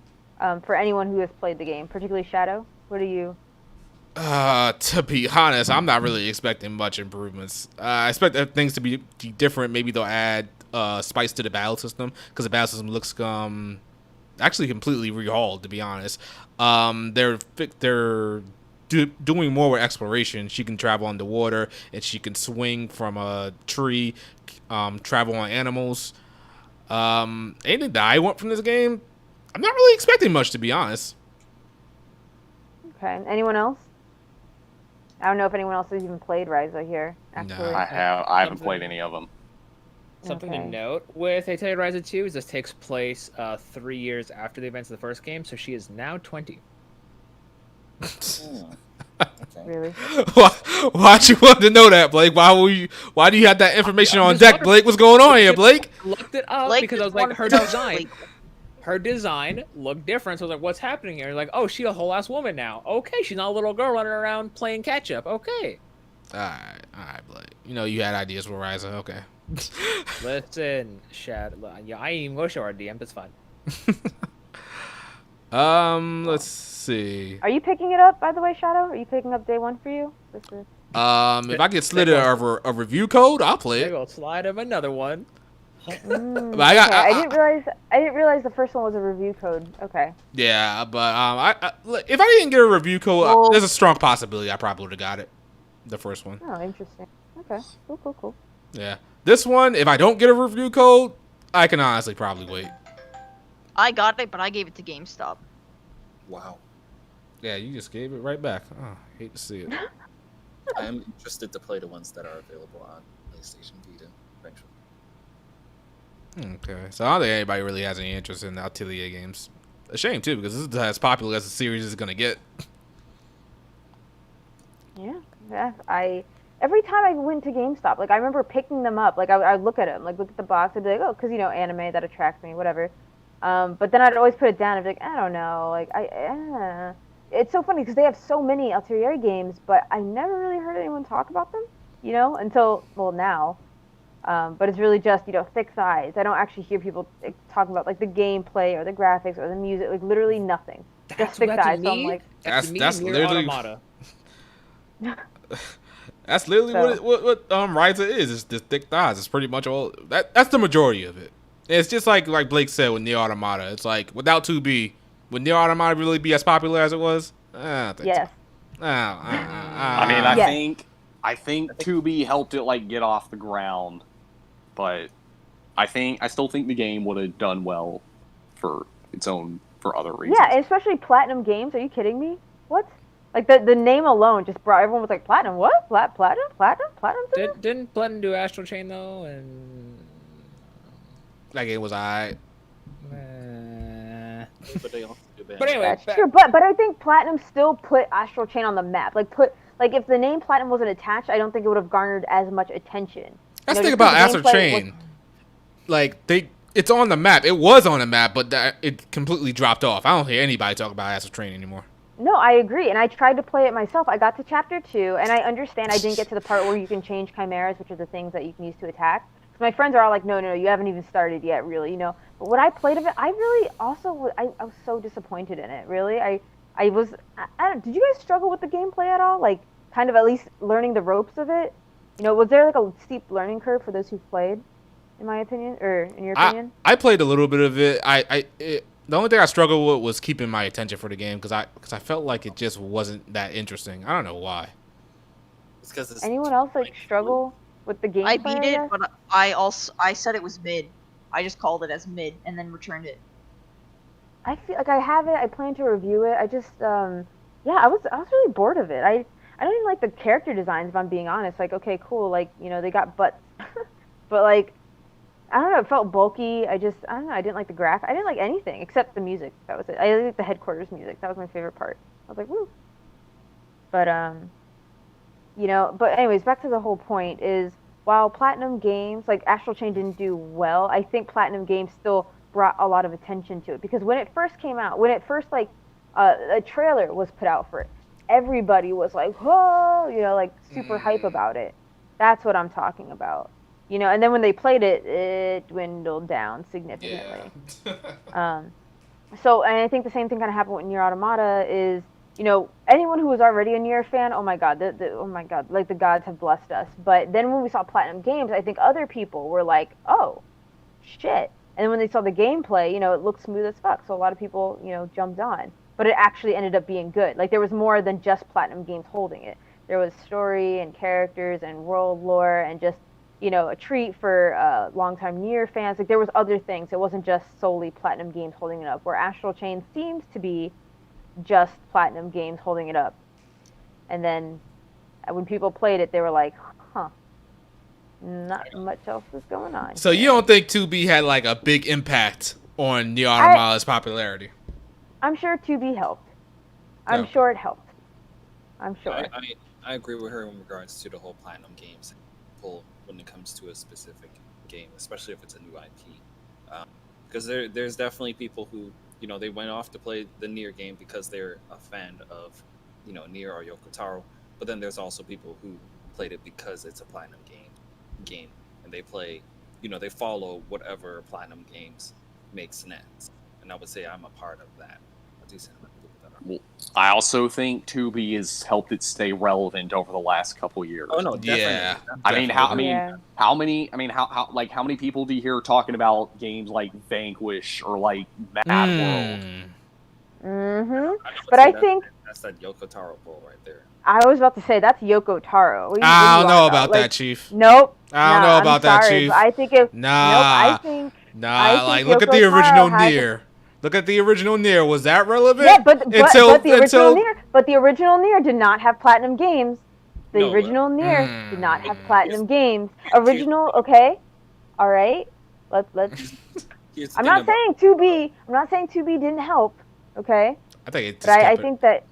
Speaker 2: For anyone who has played the game, particularly Shadow, what do you?
Speaker 4: To be honest, I'm not really expecting much improvements. I expect things to be different. Maybe they'll add spice to the battle system because the battle system looks actually completely rehauled. To be honest, they're doing more with exploration. She can travel underwater and she can swing from a tree, travel on animals. Anything that I want from this game, I'm not really expecting much, to be honest.
Speaker 2: Okay. Anyone else? I don't know if anyone else has even played Ryza here. Actually,
Speaker 7: No. I haven't played any of them.
Speaker 5: Something to note with Atelier Ryza 2 is this takes place 3 years after the events of the first game, so she is now 20.
Speaker 2: Really?
Speaker 4: Why'd you want to know that, Blake? Why do you have that information on deck, Blake? What's going on here, Blake?
Speaker 5: I looked it up
Speaker 3: Blake
Speaker 5: because I was like, her design looked different. So I was like, what's happening here? Like, oh, she's a whole ass woman now. Okay, she's not a little girl running around playing catch up. Okay.
Speaker 4: All right, Blake. You know you had ideas for Ryza. Okay.
Speaker 5: Listen, Shad. Yeah, I ain't even gonna show our DM. That's fine.
Speaker 4: Let's see.
Speaker 2: Are you picking it up, by the way, Shadow? Are you picking up day one for you?
Speaker 4: If I get slid a review code, I'll play
Speaker 5: There
Speaker 4: it.
Speaker 5: go, slide him another one.
Speaker 4: But
Speaker 2: I didn't realize the first one was a review code. Okay.
Speaker 4: Yeah, but if I didn't get a review code, there's a strong possibility I probably would have got it. The first one.
Speaker 2: Oh, interesting. Okay. Cool.
Speaker 4: Yeah. This one, if I don't get a review code, I can honestly probably wait.
Speaker 3: I got it, but I gave it to GameStop.
Speaker 6: Wow.
Speaker 4: Yeah, you just gave it right back. Oh, hate to see it.
Speaker 6: I am interested to play the ones that are available on PlayStation Vita eventually.
Speaker 4: Okay, so I don't think anybody really has any interest in the Atelier games. A shame too, because this is as popular as the series is gonna get.
Speaker 2: Yeah. Every time I went to GameStop, like I remember picking them up. Like I would look at them, like look at the box. I'd be like, oh, because anime that attracts me, whatever. But then I'd always put it down and be like, I don't know. Like it's so funny because they have so many Atelier games, but I never really heard anyone talk about them. Until now. But it's really just thick thighs. I don't actually hear people talking about like the gameplay or the graphics or the music. Like literally nothing. Just thick thighs. So I'm like,
Speaker 4: that's literally That's literally what Ryza is. It's just thick thighs. It's pretty much all that's the majority of it. It's just like Blake said with Nier Automata. It's like without 2B, would Nier Automata really be as popular as it was? I don't think
Speaker 2: Yes.
Speaker 4: so.
Speaker 7: I mean, I think 2B helped it like get off the ground, but I still think the game would have done well for its own for other reasons.
Speaker 2: Yeah, especially Platinum Games. Are you kidding me? What? Like the name alone just brought everyone was like Platinum. What? Platinum?
Speaker 5: Didn't Platinum do Astral Chain though? And
Speaker 4: that game was alright.
Speaker 6: But they also do bad.
Speaker 5: But anyway,
Speaker 2: That's true. But I think Platinum still put Astral Chain on the map. Like if the name Platinum wasn't attached, I don't think it would have garnered as much attention.
Speaker 4: That's the thing about Astral Chain. Like it's on the map. It was on the map, but it completely dropped off. I don't hear anybody talk about Astral Chain anymore.
Speaker 2: No, I agree, and I tried to play it myself. I got to chapter 2, and I understand I didn't get to the part where you can change chimeras, which are the things that you can use to attack. So my friends are all like, no, you haven't even started yet, really, you know. But when I played of it, I really also I was so disappointed in it. Really, I don't. Did you guys struggle with the gameplay at all? Like, kind of at least learning the ropes of it. You know, was there like a steep learning curve for those who played? In my opinion, or in your opinion?
Speaker 4: I played a little bit of it. The only thing I struggled with was keeping my attention for the game because I felt like it just wasn't that interesting. I don't know why.
Speaker 6: It's 'cause it's
Speaker 2: Anyone else like struggle with the gameplay?
Speaker 3: I beat it, but I said it was mid. I just called it as mid and then returned it.
Speaker 2: I feel like I have it. I plan to review it. I just I was really bored of it. I don't even like the character designs, if I'm being honest. Like, okay, cool, like, you know, they got butts, but like, I don't know, it felt bulky. I don't know, I didn't like the graph. I didn't like anything except the music. That was it. I liked the headquarters music. That was my favorite part. I was like, woo. But, you know, but anyways, back to the whole point is, while Platinum Games, like Astral Chain didn't do well, I think Platinum Games still brought a lot of attention to it. Because when it first came out, like, a trailer was put out for it, everybody was like, whoa, you know, like super hype about it. That's what I'm talking about. You know, and then when they played it, it dwindled down significantly.
Speaker 4: Yeah.
Speaker 2: So, and I think the same thing kind of happened with Nier Automata is, you know, anyone who was already a Nier fan, oh my god, oh my god, like the gods have blessed us. But then when we saw Platinum Games, I think other people were like, oh, shit. And then when they saw the gameplay, you know, it looked smooth as fuck. So a lot of people, you know, jumped on. But it actually ended up being good. Like, there was more than just Platinum Games holding it. There was story and characters and world lore and just, you know, a treat for longtime Nier fans. Like, there was other things. It wasn't just solely Platinum Games holding it up, where Astral Chain seems to be just Platinum Games holding it up. And then when people played it, they were like, huh, not much else is going on.
Speaker 4: So you don't think 2B had like a big impact on Nier Automata's popularity?
Speaker 2: I'm sure 2B helped. I'm sure it helped. I'm sure.
Speaker 6: I agree with her in regards to the whole Platinum Games pull when it comes to a specific game, especially if it's a new IP. Because there's definitely people who, you know, they went off to play the Nier game because they're a fan of, you know, Nier or Yoko Taro. But then there's also people who played it because it's a Platinum game, and they play, you know, they follow whatever Platinum Games makes next. And I would say I'm a part of that. A decent amount of people that are.
Speaker 7: Well, I also think 2B has helped it stay relevant over the last couple years.
Speaker 6: Oh no, definitely.
Speaker 4: Yeah.
Speaker 7: How many people do you hear talking about games like Vanquish or like Mad World?
Speaker 2: Mm-hmm. But I think
Speaker 6: that's that Yoko Taro pull right there.
Speaker 2: I was about to say that's Yoko Taro.
Speaker 4: I don't know about that, Chief.
Speaker 2: Nope.
Speaker 4: I don't know about that, Chief.
Speaker 2: I think it.
Speaker 4: Nah.
Speaker 2: Nope,
Speaker 4: like look at the original Nier. Look at the original Nier. Was that relevant?
Speaker 2: Yeah, but the original Nier did not have Platinum Games. The original Nier did not have Platinum Games. Okay, all right. Let's. I'm not saying 2B. I'm not saying 2B didn't help. Okay.
Speaker 4: I think it.
Speaker 2: But I think that.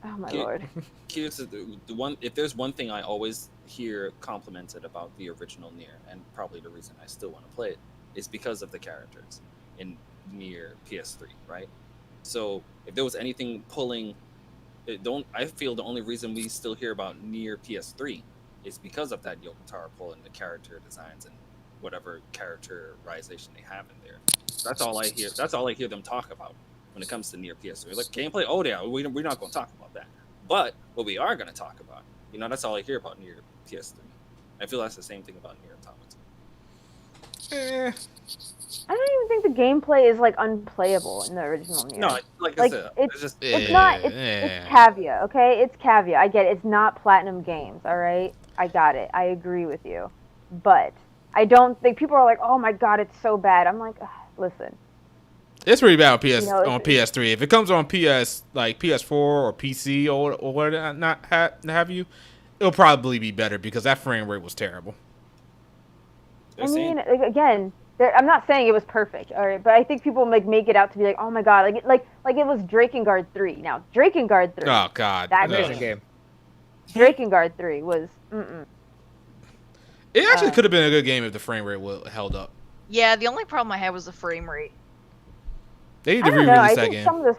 Speaker 2: Oh my lord.
Speaker 6: Here's the one. If there's one thing I always hear complimented about the original Nier, and probably the reason I still want to play it, is because of the characters in Nier PS3, right? So if there was anything pulling, I feel the only reason we still hear about Nier PS3 is because of that Yoko Taro pull and the character designs and whatever characterization they have in there. That's all I hear. That's all I hear them talk about when it comes to Nier PS3. Like gameplay, oh yeah, we're not going to talk about that. But what we are going to talk about You know, that's all I hear about Nier PS3. I feel that's the same thing about Nier Automata.
Speaker 2: I don't even think the gameplay is like unplayable in the original Nier.
Speaker 6: No, like I said,
Speaker 2: it's not. It's Cavia, okay? It's Cavia. I get it. It's not Platinum Games, all right? I got it. I agree with you, but I don't think people are like, oh my god, it's so bad. I'm like, listen.
Speaker 4: It's pretty bad on PS3. If it comes on PS4 or PC or whatever not have you, it'll probably be better because that frame rate was terrible.
Speaker 2: I mean, again, I'm not saying it was perfect, all right, but I think people make it out to be like, oh my god, like it was Drakengard 3. Now, Drakengard 3.
Speaker 4: Oh god,
Speaker 2: that game. Drakengard 3 was.
Speaker 4: It actually could have been a good game if the frame rate held up.
Speaker 3: Yeah, the only problem I had was the frame rate.
Speaker 4: They need to re-release that game.
Speaker 2: Some of this,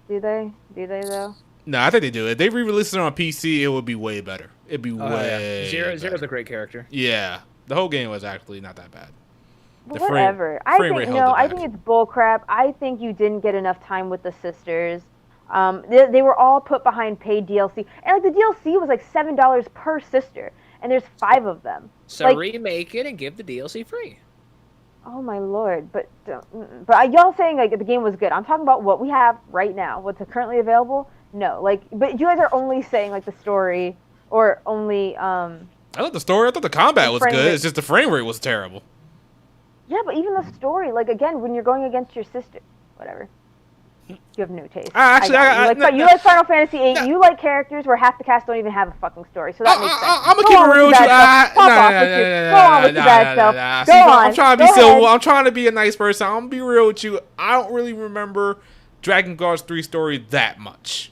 Speaker 2: do they though?
Speaker 4: No, I think they do. If they re-release it on PC, it would be way better. It'd be way.
Speaker 5: Yeah. Zero's a great character.
Speaker 4: Yeah, the whole game was actually not that bad.
Speaker 2: Whatever. I think it's bullcrap. I think you didn't get enough time with the sisters. They were all put behind paid DLC, and like the DLC was like $7 per sister, and there's 5 of them.
Speaker 5: So remake it and give the DLC free.
Speaker 2: Oh my lord! But y'all saying like the game was good. I'm talking about what we have right now, what's currently available. No, but you guys are only saying like the story or only. I
Speaker 4: thought the combat was good. It's just the frame rate was terrible.
Speaker 2: Yeah, but even the story, like again, when you're going against your sister, whatever. You have no taste. You like Final Fantasy VIII. You like characters where half the cast don't even have a fucking story, so that makes sense.
Speaker 4: I'm gonna keep it real with you. Go on with your bad self. Go on. I'm trying to be civil. I'm trying to be a nice person. I'm gonna be real with you. I don't really remember Dragon Guard's 3 story that much.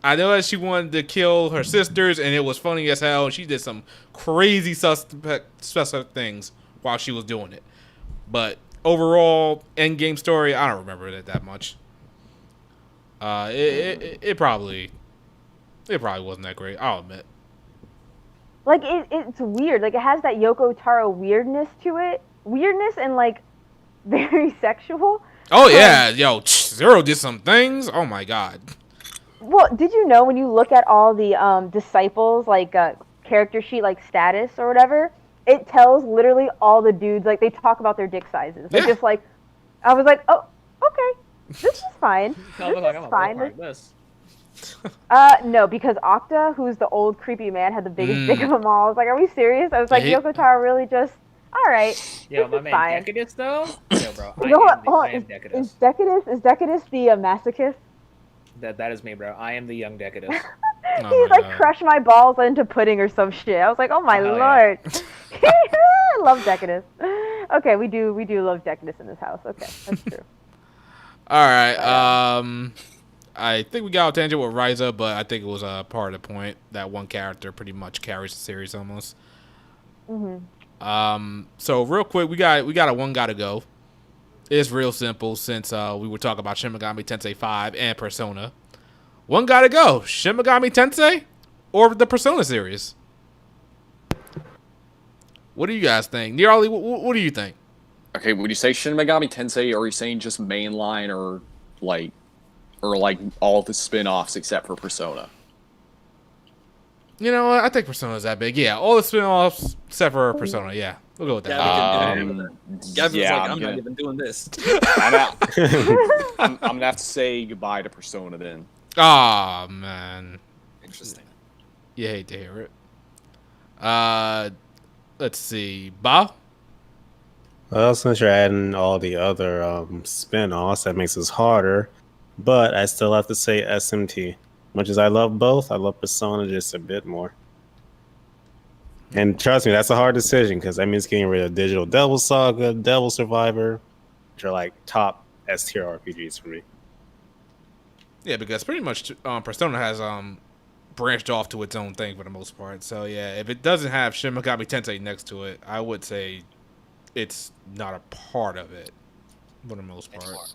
Speaker 4: I know that she wanted to kill her sisters, and it was funny as hell. And she did some crazy suspect things while she was doing it. But overall, end game story, I don't remember it that much. It probably wasn't that great. I'll admit.
Speaker 2: Like it's weird. Like it has that Yoko Taro weirdness to it. Weirdness and like very sexual.
Speaker 4: Oh yeah, yo, Zero did some things. Oh my god.
Speaker 2: Well, did you know when you look at all the disciples like character sheet like status or whatever, it tells literally all the dudes like they talk about their dick sizes. Like just like I was like, oh, okay. This is fine. This is fine. No, because Octa, who's the old creepy man, had the biggest dick of them all. I was like, are we serious? I was like, Yoko Taro really just, all right.
Speaker 5: Yo, my man fine. Decadus, though? Yo, bro, I am Decadus.
Speaker 2: Is Decadus the masochist?
Speaker 5: That is me, bro. I am the young Decadus.
Speaker 2: He's like, crush my balls into pudding or some shit. I was like, oh my lord. Yeah. I love Decadus. Okay, we do love Decadus in this house. Okay, that's true.
Speaker 4: All right. I think we got off tangent with Ryza, but I think it was a part of the point that one character pretty much carries the series almost. So real quick, we got a one gotta go. It's real simple since we were talking about Shin Megami Tensei 5 and Persona. One gotta go. Shin Megami Tensei or the Persona series. What do you guys think? Nearly, what do you think?
Speaker 7: Okay, when you say Shin Megami Tensei, are you saying just mainline or like all the spin-offs except for Persona?
Speaker 4: You know what? I think Persona's that big. Yeah, all the spin-offs except for Persona. Yeah, we'll go with that.
Speaker 6: I'm not even doing this.
Speaker 7: I'm gonna have to say goodbye to Persona then.
Speaker 4: Oh man.
Speaker 6: Interesting.
Speaker 4: You hate to hear it. Let's see, Bao.
Speaker 1: Well, since you're adding all the other spin-offs, that makes this harder. But I still have to say SMT. Much as I love both, I love Persona just a bit more. And trust me, that's a hard decision because that means getting rid of Digital Devil Saga, Devil Survivor, which are like top S tier RPGs for me.
Speaker 4: Yeah, because pretty much Persona has branched off to its own thing for the most part. So yeah, if it doesn't have Shin Megami Tensei next to it, I would say it's not a part of it for the most part.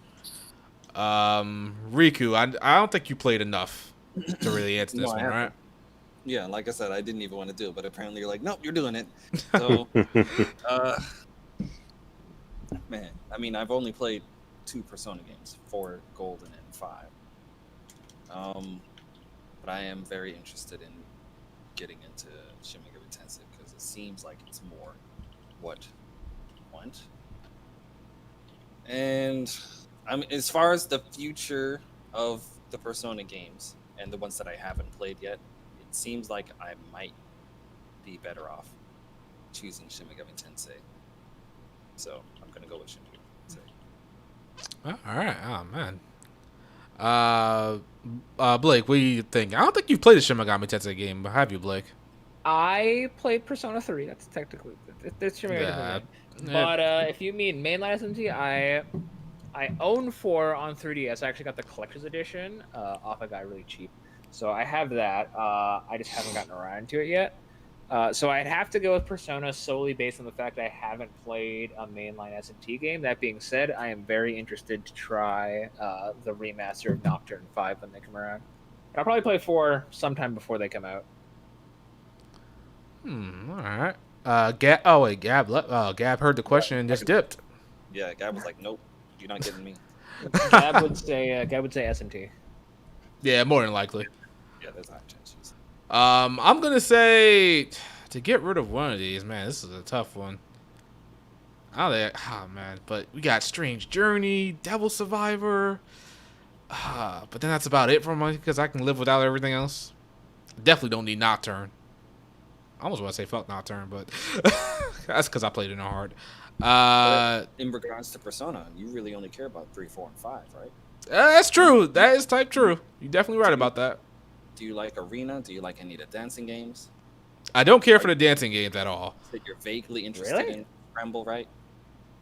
Speaker 4: Riku, I don't think you played enough to really answer this one, right?
Speaker 6: Yeah, like I said, I didn't even want to do it, but apparently you're like, nope, you're doing it. So, man, I mean, I've only played 2 Persona games, 4 Golden and 5. But I am very interested in getting into Shin Megami Tensei because it seems like it's more what I want. And as far as the future of the Persona games and the ones that I haven't played yet, it seems like I might be better off choosing Shin Megami Tensei. So I'm gonna go with Shin Megami Tensei.
Speaker 4: All right. Oh man. Blake, what do you think? I don't think you've played the Shin Megami Tensei game, but have you, Blake?
Speaker 5: I played Persona 3. That's technically it's Shin Megami Tensei. But if you mean mainline SMT, I own 4 on 3DS. I actually got the collector's edition off a guy really cheap, so I have that. I just haven't gotten around to it yet. So I'd have to go with Persona solely based on the fact that I haven't played a mainline SMT game. That being said, I am very interested to try the remaster of Nocturne 5 when they come around. And I'll probably play 4 sometime before they come out.
Speaker 4: All right. Gab heard the question and just dipped.
Speaker 6: Yeah, Gab was like, "Nope, you're not getting me."
Speaker 5: Gab would say SMT.
Speaker 4: Yeah, more than likely.
Speaker 6: Yeah, there's high chances.
Speaker 4: I'm gonna say to get rid of one of these. Man, this is a tough one. Man, but we got Strange Journey, Devil Survivor. But then that's about it for me because I can live without everything else. Definitely don't need Nocturne. I almost want to say fuck Nocturne, but that's because I played it on hard.
Speaker 6: In regards to Persona, you really only care about 3, 4, and 5, right?
Speaker 4: That's true. That is type true. You're definitely right about that.
Speaker 6: Do you like Arena? Do you like any of the dancing games?
Speaker 4: I don't care for the dancing games at all.
Speaker 6: That you're vaguely interested in Scramble, right?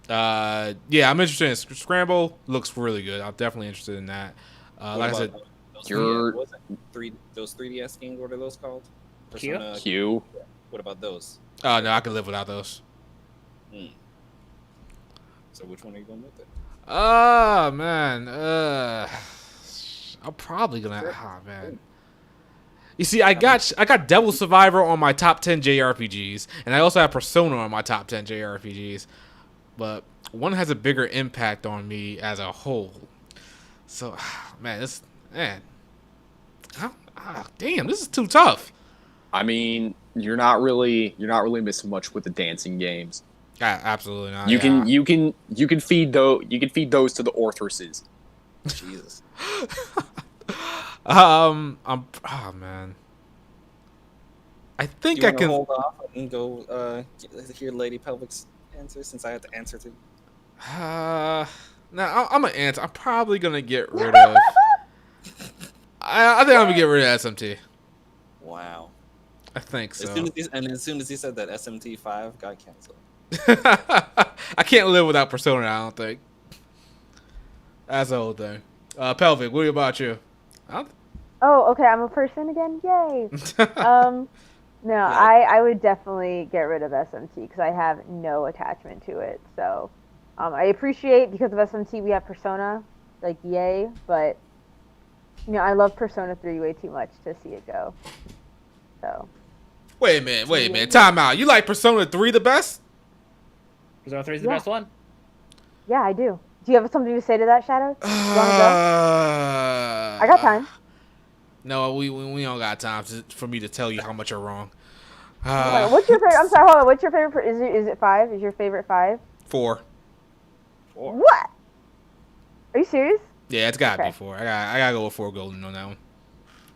Speaker 4: Yeah, I'm interested in Scramble. Looks really good. I'm definitely interested in that. Like I said,
Speaker 6: those 3DS games. What are those called?
Speaker 5: Persona
Speaker 7: Q.
Speaker 6: What about those?
Speaker 4: Oh no, I can live without those.
Speaker 6: So which one are you going with?
Speaker 4: Man. I'm probably gonna. Man. You see, I got Devil Survivor on my top 10 JRPGs, and I also have Persona on my top 10 JRPGs. But one has a bigger impact on me as a whole. So, damn, this is too tough.
Speaker 7: I mean, you're not really missing much with the dancing games.
Speaker 4: Absolutely not.
Speaker 7: You can feed those to the Orthruses.
Speaker 6: Jesus.
Speaker 4: Man. I think I can
Speaker 6: hold off and go hear Lady Pelvic's answer since I had to answer too.
Speaker 4: I'm gonna answer. I'm probably gonna get rid of. I think I'm gonna get rid of SMT.
Speaker 6: Wow.
Speaker 4: I think so.
Speaker 6: As soon as he said that, SMT 5 got canceled.
Speaker 4: I can't live without Persona. I don't think. That's the whole thing. Pelvic, what about you?
Speaker 2: Oh, okay. I'm a person again. Yay. No, I would definitely get rid of SMT because I have no attachment to it. So, I appreciate because of SMT we have Persona, like yay. But I love Persona 3 way too much to see it go. So.
Speaker 4: Wait a minute. Time out. You like Persona 3 the best?
Speaker 5: Persona 3 is the best one?
Speaker 2: Yeah, I do. Do you have something to say to that, Shadow? You want to go? I got time.
Speaker 4: No, we don't got time for me to tell you how much you're wrong.
Speaker 2: What's your favorite? I'm sorry, hold on. What's your favorite? Is it 5? Is your favorite 5?
Speaker 4: 4.
Speaker 2: What? Are you serious?
Speaker 4: Yeah, it's gotta be 4. I gotta go with 4 golden on that one.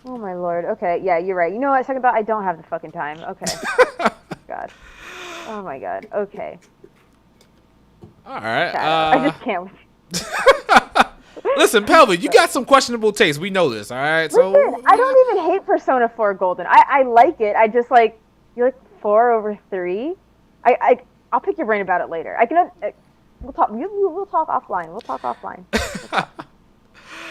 Speaker 2: Oh my lord. Okay, yeah, you're right. You know what? Second thought, I don't have the fucking time. Okay. God. Oh my god. Okay.
Speaker 4: All right.
Speaker 2: I just can't.
Speaker 4: Listen, Pelvic, you got some questionable taste. We know this, all right? So
Speaker 2: listen, I don't even hate Persona 4 Golden. I like it. I just like you're like 4 over 3. I'll pick your brain about it later. We'll talk. We'll talk offline. We'll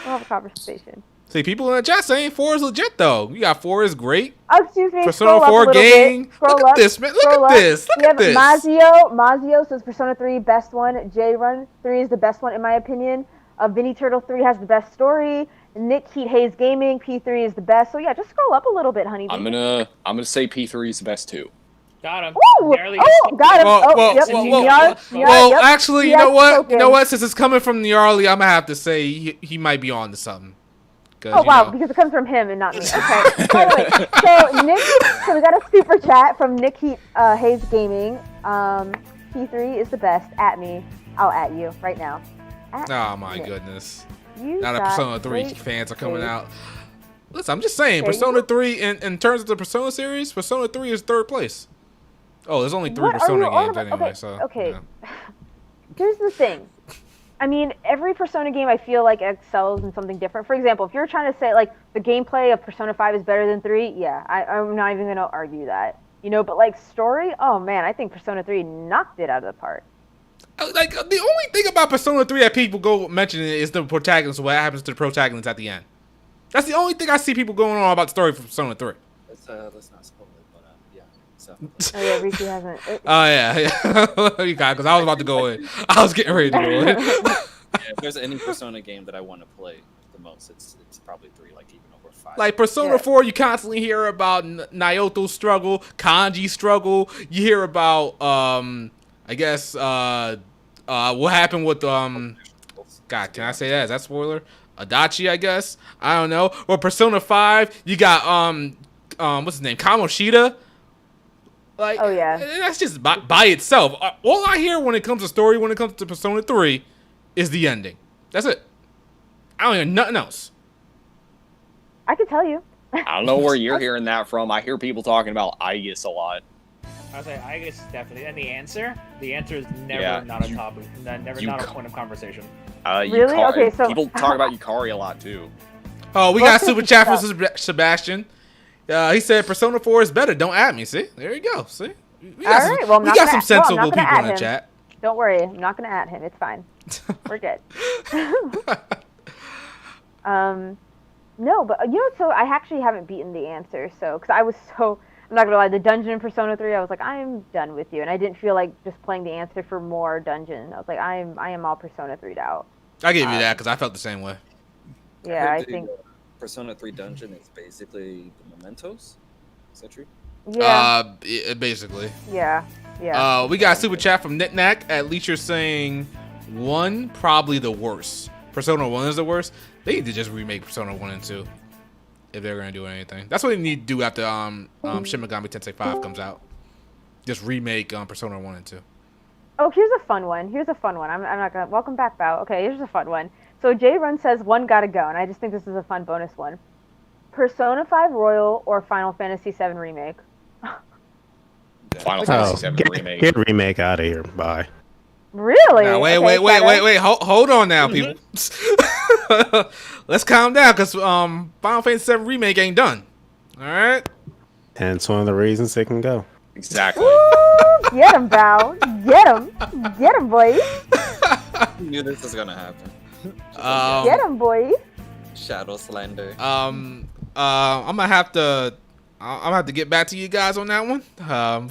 Speaker 2: have a conversation.
Speaker 4: See, people in the chat saying 4 is legit though. You got 4 is great.
Speaker 2: Oh, excuse me.
Speaker 4: Persona 4 gang. Look at this, man. Look at this. Look at this.
Speaker 2: Mazio says Persona 3 best one. J-Run 3 is the best one in my opinion. Vinny Turtle 3 has the best story. Nick Heat Hayes Gaming P3 is the best. So yeah, just scroll up a little bit, honey.
Speaker 7: I'm gonna say P3 is the best too.
Speaker 5: Got him.
Speaker 2: Got him.
Speaker 4: Well, actually, you know what? Since it's coming from Gnarly, I'm gonna have to say he might be on to something. because.
Speaker 2: Oh wow, because it comes from him and not me. Okay. By the way, so Nick, so we got a super chat from Nick Hayes Gaming. P3 is the best. At me, I'll at you right now.
Speaker 4: Oh my
Speaker 2: Nick.
Speaker 4: goodness!
Speaker 2: You
Speaker 4: Now the
Speaker 2: got
Speaker 4: Persona 3
Speaker 2: great
Speaker 4: fans are coming
Speaker 2: taste.
Speaker 4: out. Listen, I'm just saying,
Speaker 2: There you
Speaker 4: Persona
Speaker 2: go.
Speaker 4: 3 in terms of the Persona series, Persona 3 is third place. Oh, there's only 3
Speaker 2: What are
Speaker 4: Persona
Speaker 2: you on
Speaker 4: games
Speaker 2: about?
Speaker 4: anyway,
Speaker 2: Okay,
Speaker 4: so
Speaker 2: okay.
Speaker 4: yeah.
Speaker 2: Here's the thing. I mean, every Persona game I feel like excels in something different. For example, if you're trying to say like the gameplay of Persona 5 is better than 3, yeah, I'm not even gonna argue that. You know, but like story, oh man, I think Persona 3 knocked it out of the park.
Speaker 4: Like the only thing about Persona 3 that people go mentioning is the protagonist. What happens to the protagonist at the end? That's the only thing I see people going on about the story for Persona 3.
Speaker 6: Let's not spoil it, but yeah. So
Speaker 2: Oh yeah, Ricky hasn't.
Speaker 4: Oh yeah. You got, because I was about to go in. I was getting ready to go in.
Speaker 6: if there's any Persona game that I want to play the most, it's probably 3, like even over 5.
Speaker 4: Like Persona
Speaker 2: Yeah.
Speaker 4: 4, you constantly hear about Naoto's struggle, Kanji's struggle. You hear about I guess what happened with God, can I say that? Is that spoiler? Adachi, I guess. I don't know. Or Persona 5, you got what's his name? Kamoshida. Like,
Speaker 2: Oh, yeah.
Speaker 4: that's just by itself. All I hear when it comes to story, when it comes to Persona 3, is the ending. That's it. I don't hear nothing else.
Speaker 2: I could tell you.
Speaker 7: I don't know where you're hearing that from. I hear people talking about Aegis a lot.
Speaker 5: I was like, I guess definitely. And the answer is never
Speaker 7: Yeah,
Speaker 5: not a topic, not a
Speaker 7: ca-
Speaker 5: point of conversation.
Speaker 2: Really? Okay, so-
Speaker 7: people talk about Yukari a lot too.
Speaker 4: Oh, we
Speaker 2: What's
Speaker 4: got super
Speaker 2: this
Speaker 4: chat from
Speaker 2: stuff?
Speaker 4: Sebastian. He said Persona 4 is better. Don't at me. See, there you go. See, we
Speaker 2: All right, well, I'm
Speaker 4: we
Speaker 2: not
Speaker 4: got
Speaker 2: gonna-
Speaker 4: some
Speaker 2: well, I'm
Speaker 4: sensible
Speaker 2: not gonna
Speaker 4: people in
Speaker 2: at
Speaker 4: the
Speaker 2: him.
Speaker 4: chat.
Speaker 2: Don't worry, I'm not gonna at him. It's fine. We're good. No, but you know, so I actually haven't beaten the answer. So, because I was so, I'm not gonna lie, the dungeon in Persona 3, I was like, I am done with you, and I didn't feel like just playing the answer for more dungeon. I was like, I am all Persona 3'd out.
Speaker 4: I give you that because I felt the same way.
Speaker 2: Yeah, I
Speaker 6: heard the,
Speaker 2: think.
Speaker 6: Persona 3 dungeon is basically the Mementos. Is that true?
Speaker 2: Yeah,
Speaker 4: Basically.
Speaker 2: yeah.
Speaker 4: We got super chat from Knitnack. At least you're saying 1 probably the worst. Persona 1 is the worst. They need to just remake Persona 1 and 2 if they're gonna do anything. That's what they need to do after Shin Megami Tensei 5 comes out. Just remake Persona 1 and 2.
Speaker 2: Oh, here's a fun one. I'm not gonna. Welcome back, Bao. Okay, here's a fun one. So Jay Run says 1 gotta go, and I just think this is a fun bonus one. Persona 5 Royal or Final Fantasy 7 Remake?
Speaker 7: Final
Speaker 1: Oh,
Speaker 7: Fantasy VII remake.
Speaker 1: get remake out of here. Bye.
Speaker 2: Really?
Speaker 4: Now,
Speaker 2: Okay,
Speaker 4: wait. Hold on now, people. Let's calm down, because Final Fantasy 7 Remake ain't done. All right?
Speaker 1: And it's one of the reasons it can go.
Speaker 7: Exactly.
Speaker 2: Woo! Get him, Bao. Get him, boy.
Speaker 6: I knew this was gonna happen.
Speaker 2: Get him, boy.
Speaker 6: Shadow slander.
Speaker 4: I'm gonna have to get back to you guys on that one.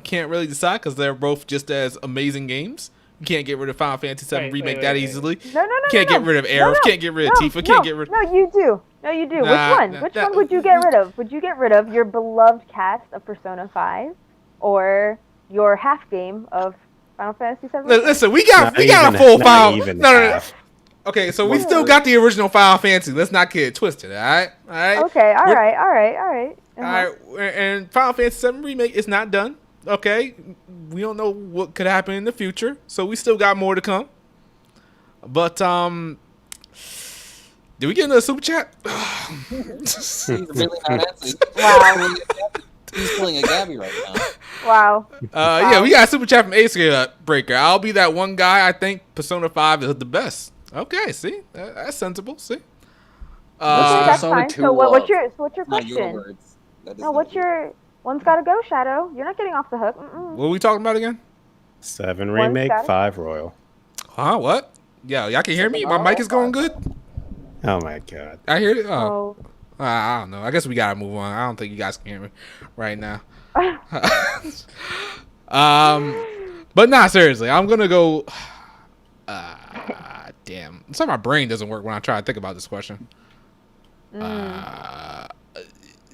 Speaker 4: Can't really decide because they're both just as amazing games. You can't get rid of Final Fantasy 7 Remake that easily.
Speaker 2: No.
Speaker 4: Can't get rid of Aerith. Can't get rid of Tifa. Can't get rid.
Speaker 2: No, you do. No, you do. Which one would you get rid of? Would you get rid of your beloved cast of Persona 5 or your half game of Final Fantasy 7?
Speaker 4: Listen, we got a full Final. No. Okay, so we still got the original Final Fantasy. Let's not get it twisted, all right?
Speaker 2: Okay, all right.
Speaker 4: All right, and Final Fantasy 7 Remake is not done. Okay, we don't know what could happen in the future, so we still got more to come. But did we get into a super chat?
Speaker 6: He's really not answering.
Speaker 2: Wow.
Speaker 6: He's pulling a Gabby right now.
Speaker 2: Wow.
Speaker 4: Yeah, we got a super chat from Ace Breaker. I'll be that one guy. I think Persona 5 is the best. Okay, see, that's sensible. See.
Speaker 2: Okay, that's
Speaker 7: Persona
Speaker 2: fine.
Speaker 7: 2
Speaker 2: So what's your
Speaker 6: Not your
Speaker 2: question?
Speaker 6: words. That is
Speaker 2: No,
Speaker 6: not
Speaker 2: what's your one's gotta go, Shadow. You're not getting off the hook.
Speaker 4: What are we talking about again?
Speaker 1: 7
Speaker 2: One
Speaker 1: remake,
Speaker 2: status?
Speaker 1: 5 royal.
Speaker 4: Huh? What? Yeah, y'all can hear me? My mic is going good?
Speaker 1: Oh my god.
Speaker 4: I hear it?
Speaker 2: Oh.
Speaker 4: I don't know. I guess we gotta move on. I don't think you guys can hear me right now. But nah, seriously, I'm gonna go. Damn. It's like my brain doesn't work when I try to think about this question.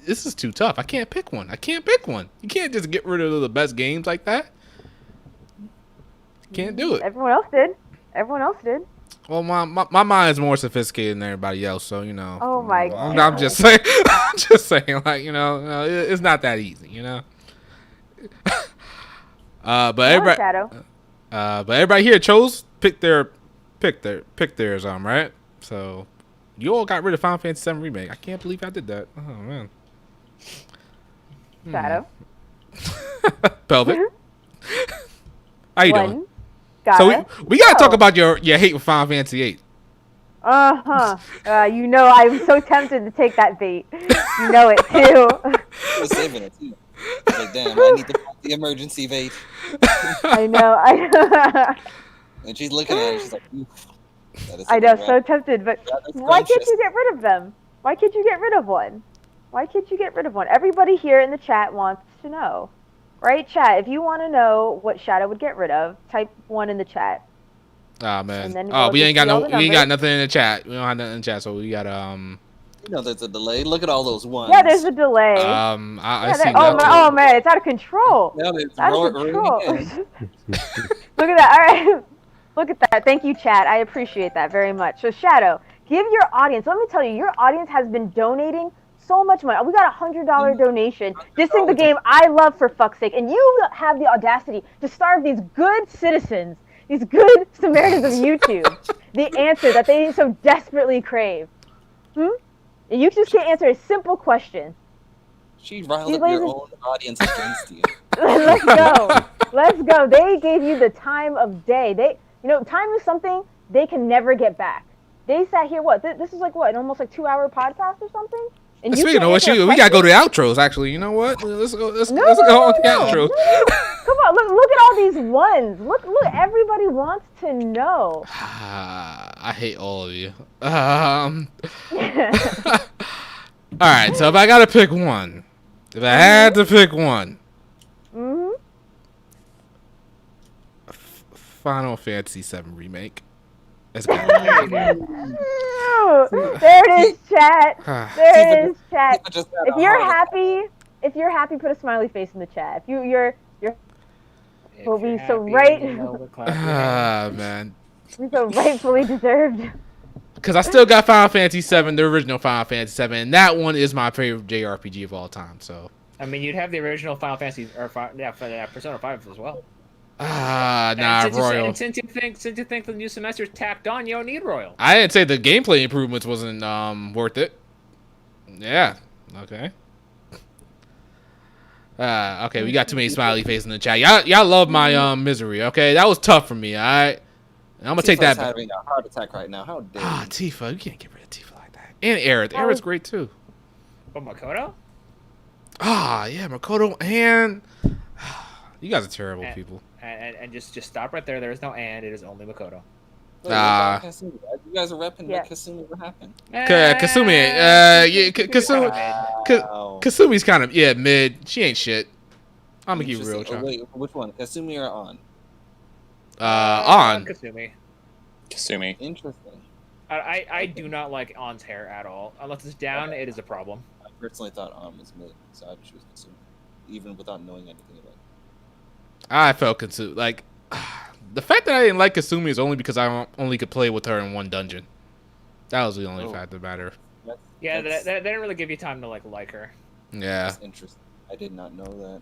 Speaker 4: This is too tough. I can't pick one. You can't just get rid of the best games like that. Can't do it.
Speaker 2: Everyone else did.
Speaker 4: Well, my mind is more sophisticated than everybody else, so you know.
Speaker 2: Oh my god.
Speaker 4: I'm just saying. I'm just saying, like it's not that easy, But everybody,
Speaker 2: Shadow.
Speaker 4: but everybody here picked theirs, right? So you all got rid of Final Fantasy VII Remake. I can't believe I did that. Oh man.
Speaker 2: Shadow.
Speaker 4: Velvet. How you doing?
Speaker 2: Got
Speaker 4: So
Speaker 2: it.
Speaker 4: we gotta talk about your hate with Final Fantasy VIII.
Speaker 2: I'm so tempted to take that bait. You know it too.
Speaker 6: I was saving it too. I was like, damn, I need to find the emergency bait.
Speaker 2: I know.
Speaker 6: And she's looking at it, she's like, oof.
Speaker 2: I know, so tempted, but why can't you get rid of them? Why can't you get rid of one? Why can't you get rid of one? Everybody here in the chat wants to know. Right, chat? If you want to know what Shadow would get rid of, type 1 in the chat.
Speaker 4: Ah man.
Speaker 2: We
Speaker 4: ain't got nothing in the chat. We don't have nothing in the chat, so we got
Speaker 6: there's a delay. Look at all those ones.
Speaker 2: Yeah, there's a delay.
Speaker 4: I see that.
Speaker 2: Oh man, it's out of control.
Speaker 6: Yeah, it's
Speaker 2: out of control.
Speaker 6: again.
Speaker 2: Look at that. All right. Look at that. Thank you, chat. I appreciate that very much. So Shadow, give your audience. Let me tell you, your audience has been donating so much money. We got $100 donation. This is the game I love, for fuck's sake, and you have the audacity to starve these good citizens, these good Samaritans of YouTube, the answer that they so desperately crave. And you just can't answer a simple question.
Speaker 6: She riled up your own audience against you.
Speaker 2: Let's go. Let's go. They gave you the time of day. Time is something they can never get back. They sat here, this is like an almost 2-hour podcast or something? And
Speaker 4: speaking of which, we gotta go to the outros. Actually, you know what? Let's go. Let's go on the outros.
Speaker 2: Come on, look at all these ones. Look, everybody wants to know.
Speaker 4: I hate all of you. All right, so if I gotta pick one, if I had to pick one, Final Fantasy VII Remake. Let's go.
Speaker 2: There it is, chat. There it is, chat. If you're happy, put a smiley face in the chat. If you're will be so right.
Speaker 4: Man.
Speaker 2: We so rightfully deserved.
Speaker 4: Because I still got Final Fantasy VII, the original Final Fantasy VII, and that one is my favorite JRPG of all time. So.
Speaker 5: I mean, you'd have the original Final Fantasy, Persona 5 as well.
Speaker 4: Royal.
Speaker 5: Since you think the new semester's tacked on, you don't need Royal.
Speaker 4: I didn't say the gameplay improvements wasn't worth it. Yeah. Okay. Okay, we got too many smiley faces in the chat. Y'all love my misery. Okay, that was tough for me. All right. I'm gonna take that.
Speaker 6: Having a heart attack right now. How dare you?
Speaker 4: Tifa, you can't get rid of Tifa like that. And Aerith. Aerith's great too.
Speaker 5: But Makoto?
Speaker 4: Yeah, Makoto and you guys are terrible people.
Speaker 5: And just stop right there. There is no and. It is only Makoto.
Speaker 6: You guys are repping what Kasumi what happened.
Speaker 4: Kasumi. Kasumi's kind of mid. She ain't shit. I'm gonna keep it real.
Speaker 6: Wait, which one? Kasumi or On?
Speaker 4: On.
Speaker 7: Kasumi.
Speaker 6: Interesting.
Speaker 5: I do not like On's hair at all. Unless it's down, it is a problem.
Speaker 6: I personally thought On was mid, so I'd choose Kasumi, even without knowing anything about it.
Speaker 4: I felt Kasumi. Like, the fact that I didn't like Kasumi is only because I only could play with her in one dungeon. That was the only fact that mattered.
Speaker 5: Yeah, they didn't really give you time to like her.
Speaker 4: Yeah.
Speaker 6: That's interesting. I did not know that.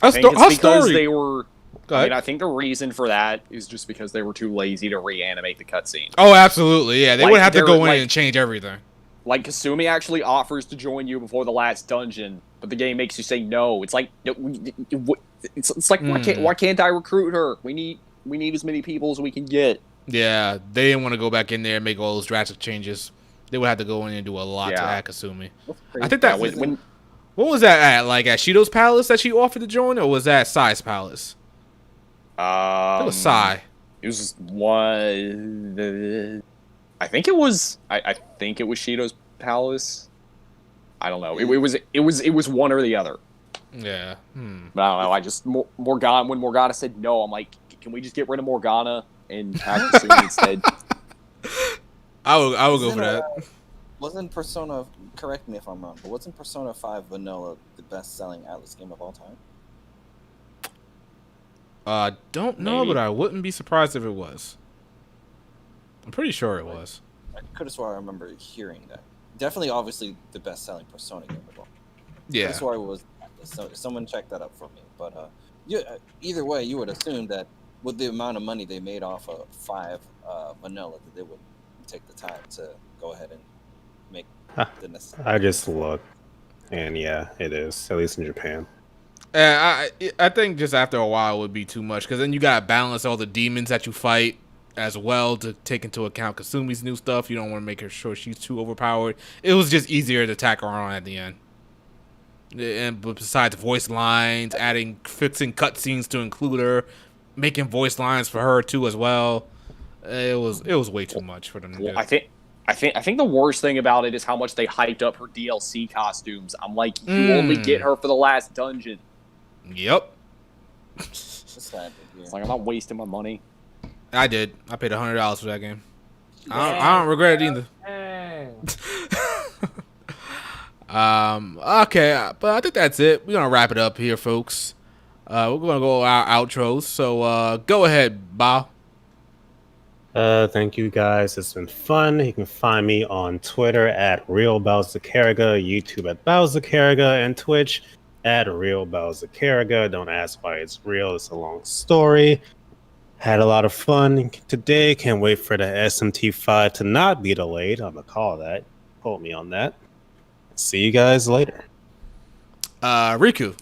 Speaker 7: I think it's because they were.
Speaker 4: I
Speaker 7: think the reason for that is just because they were too lazy to reanimate the cutscene.
Speaker 4: Oh, absolutely. Yeah, they would have to go in and change everything.
Speaker 7: Like, Kasumi actually offers to join you before the last dungeon, but the game makes you say no. It's like, it's like, why can't I recruit her? We need as many people as we can get.
Speaker 4: Yeah, they didn't want to go back in there and make all those drastic changes. They would have to go in and do a lot to add Kasumi. I think that when what was that at? Like at Shido's Palace that she offered to join, or was that Sai's Palace? It was Sai.
Speaker 7: It was one. I think it was. I think it was Shido's Palace. I don't know. It was one or the other.
Speaker 4: Yeah.
Speaker 7: But I don't know. I just Morgana. When Morgana said no, I'm like, can we just get rid of Morgana and have Kasumi instead?
Speaker 4: I would go for that.
Speaker 6: Wasn't Persona? Correct me if I'm wrong, but wasn't Persona 5 Vanilla the best-selling Atlas game of all time?
Speaker 4: Don't know, but I wouldn't be surprised if it was. I'm pretty sure it was.
Speaker 6: I could have swore I remember hearing that. Definitely, obviously, the best-selling Persona game as well.
Speaker 4: Yeah.
Speaker 6: That's why it was. So someone checked that up for me. But either way, you would assume that with the amount of money they made off of 5 vanilla, that they would take the time to go ahead and make the necessary.
Speaker 1: I just looked, and yeah, it is, at least in Japan.
Speaker 4: I think just after a while it would be too much, because then you gotta balance all the demons that you fight as well to take into account Kasumi's new stuff. You don't want to make her sure she's too overpowered. It was just easier to tack her on at the end. And besides voice lines, fixing cutscenes to include her, making voice lines for her too as well. It was way too much for them to do.
Speaker 7: I think the worst thing about it is how much they hyped up her DLC costumes. I'm like, you only get her for the last dungeon.
Speaker 4: Yep.
Speaker 6: It's
Speaker 7: like I'm not wasting my money.
Speaker 4: I did. I paid $100 for that game. I don't regret it either. Okay, but I think that's it. We're gonna wrap it up here, folks. We're gonna go our outros. So go ahead, Bao.
Speaker 1: Thank you guys. It's been fun. You can find me on Twitter at RealBowserCarriga, YouTube at BowserCarriga, and Twitch at RealBowserCarriga. Don't ask why it's real. It's a long story. Had a lot of fun today. Can't wait for the SMT5 to not be delayed. I'm gonna call that. Quote me on that. See you guys later.
Speaker 4: Riku.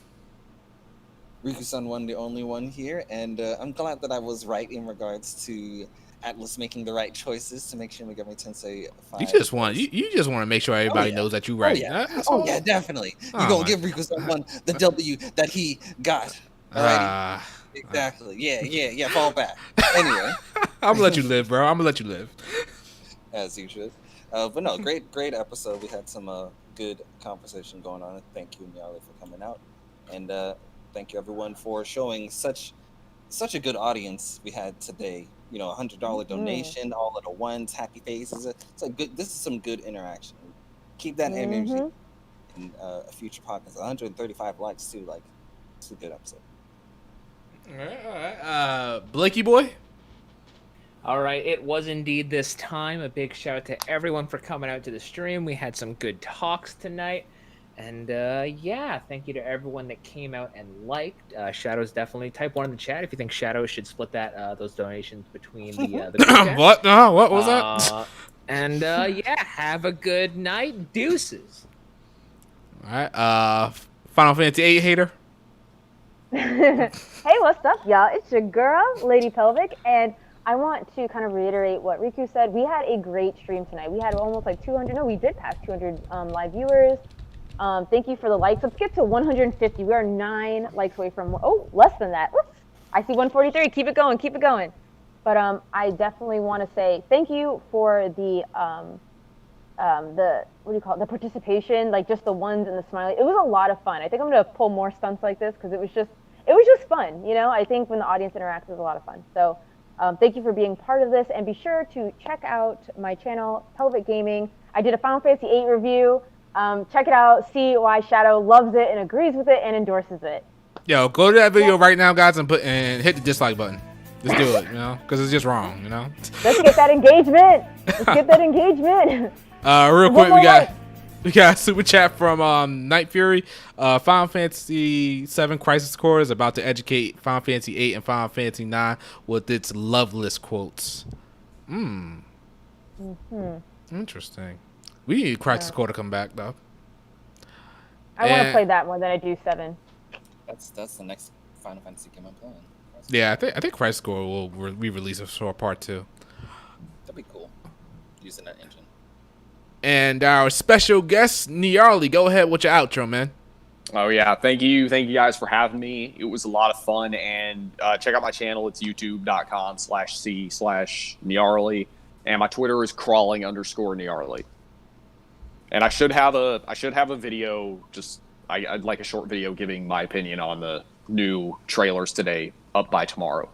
Speaker 6: Riku-san won, the only one here, and I'm glad that I was right in regards to Atlas making the right choices to make Shin Megami Tensei 5.
Speaker 4: You just want to make sure everybody knows that you're right.
Speaker 6: Yeah, definitely. You're gonna give Riku-san one the W that he got. Alrighty. Exactly. Yeah. Fall back. Anyway.
Speaker 4: I'm gonna let you live, bro. I'm gonna let you live.
Speaker 6: As you should. But no, great episode. We had some good conversation going on. Thank you, Nyale, for coming out. And thank you everyone for showing such a good audience we had today. You know, $100 donation, all of the ones, happy faces. It's like good. This is some good interaction. Keep that energy in a future podcast. 135 likes too. Like, it's a good episode.
Speaker 4: All right. Blakey boy.
Speaker 5: All right, it was indeed this time. A big shout out to everyone for coming out to the stream. We had some good talks tonight. And yeah, thank you to everyone that came out and liked. Shadows definitely type 1 in the chat if you think Shadows should split those donations between the group chat.
Speaker 4: What? What was that?
Speaker 5: And yeah, have a good night. Deuces.
Speaker 4: All right. Final Fantasy 8 hater.
Speaker 2: Hey, what's up, y'all? It's your girl, Lady Pelvic, and I want to kind of reiterate what Riku said. We had a great stream tonight. We had almost like 200. No, we did pass 200 live viewers. Thank you for the likes. Let's get to 150. We are 9 likes away from. Oh, less than that. Whoops. I see 143. Keep it going. Keep it going. But I definitely want to say thank you for the what do you call it? The participation, like just the ones and the smiley. It was a lot of fun. I think I'm gonna pull more stunts like this because it was just fun. You know, I think when the audience interacts, it's a lot of fun. So. Thank you for being part of this, and be sure to check out my channel, Pelvic Gaming. I did a Final Fantasy VIII review. Check it out, see why Shadow loves it and agrees with it and endorses it.
Speaker 4: Yo, go to that video right now, guys, and hit the dislike button. Just do it, you know, because it's just wrong, you know.
Speaker 2: Let's get that engagement.
Speaker 4: Real quick, we got a super chat from Night Fury. Final Fantasy VII Crisis Core is about to educate Final Fantasy VIII and Final Fantasy IX with its loveless quotes. Interesting. We need Crisis Core to come back, though.
Speaker 2: I want to play that more than I do 7.
Speaker 6: That's the next Final Fantasy game I'm playing.
Speaker 4: Yeah, I think Crisis Core will re-release it for part 2.
Speaker 6: That'd be cool. Using that engine.
Speaker 4: And our special guest, Nyarly, go ahead with your outro, man.
Speaker 7: Oh yeah, thank you guys for having me. It was a lot of fun, and check out my channel. It's youtube.com/c/Nyarly, and my Twitter is crawling_Nyarly. And I should have a video. I'd like a short video giving my opinion on the new trailers today, up by tomorrow.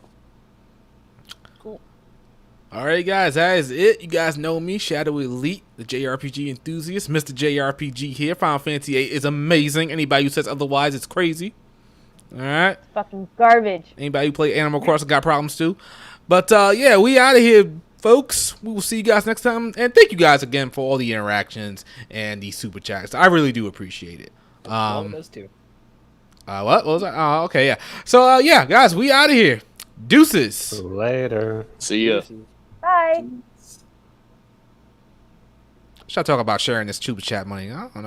Speaker 4: All right, guys, that is it. You guys know me, Shadow Elite, the JRPG enthusiast, Mr. JRPG here. Final Fantasy VIII is amazing. Anybody who says otherwise, it's crazy. All right?
Speaker 2: Fucking garbage.
Speaker 4: Anybody who play Animal Crossing got problems too. But, yeah, we out of here. folks, we will see you guys next time. And thank you guys again for all the interactions and the super chats. I really do appreciate it.
Speaker 5: Those two.
Speaker 4: What was that? Oh, okay, yeah. So, yeah, guys, we out of here. Deuces.
Speaker 1: Later.
Speaker 7: See ya.
Speaker 2: Bye.
Speaker 4: Should I talk about sharing this super chat money? I don't know.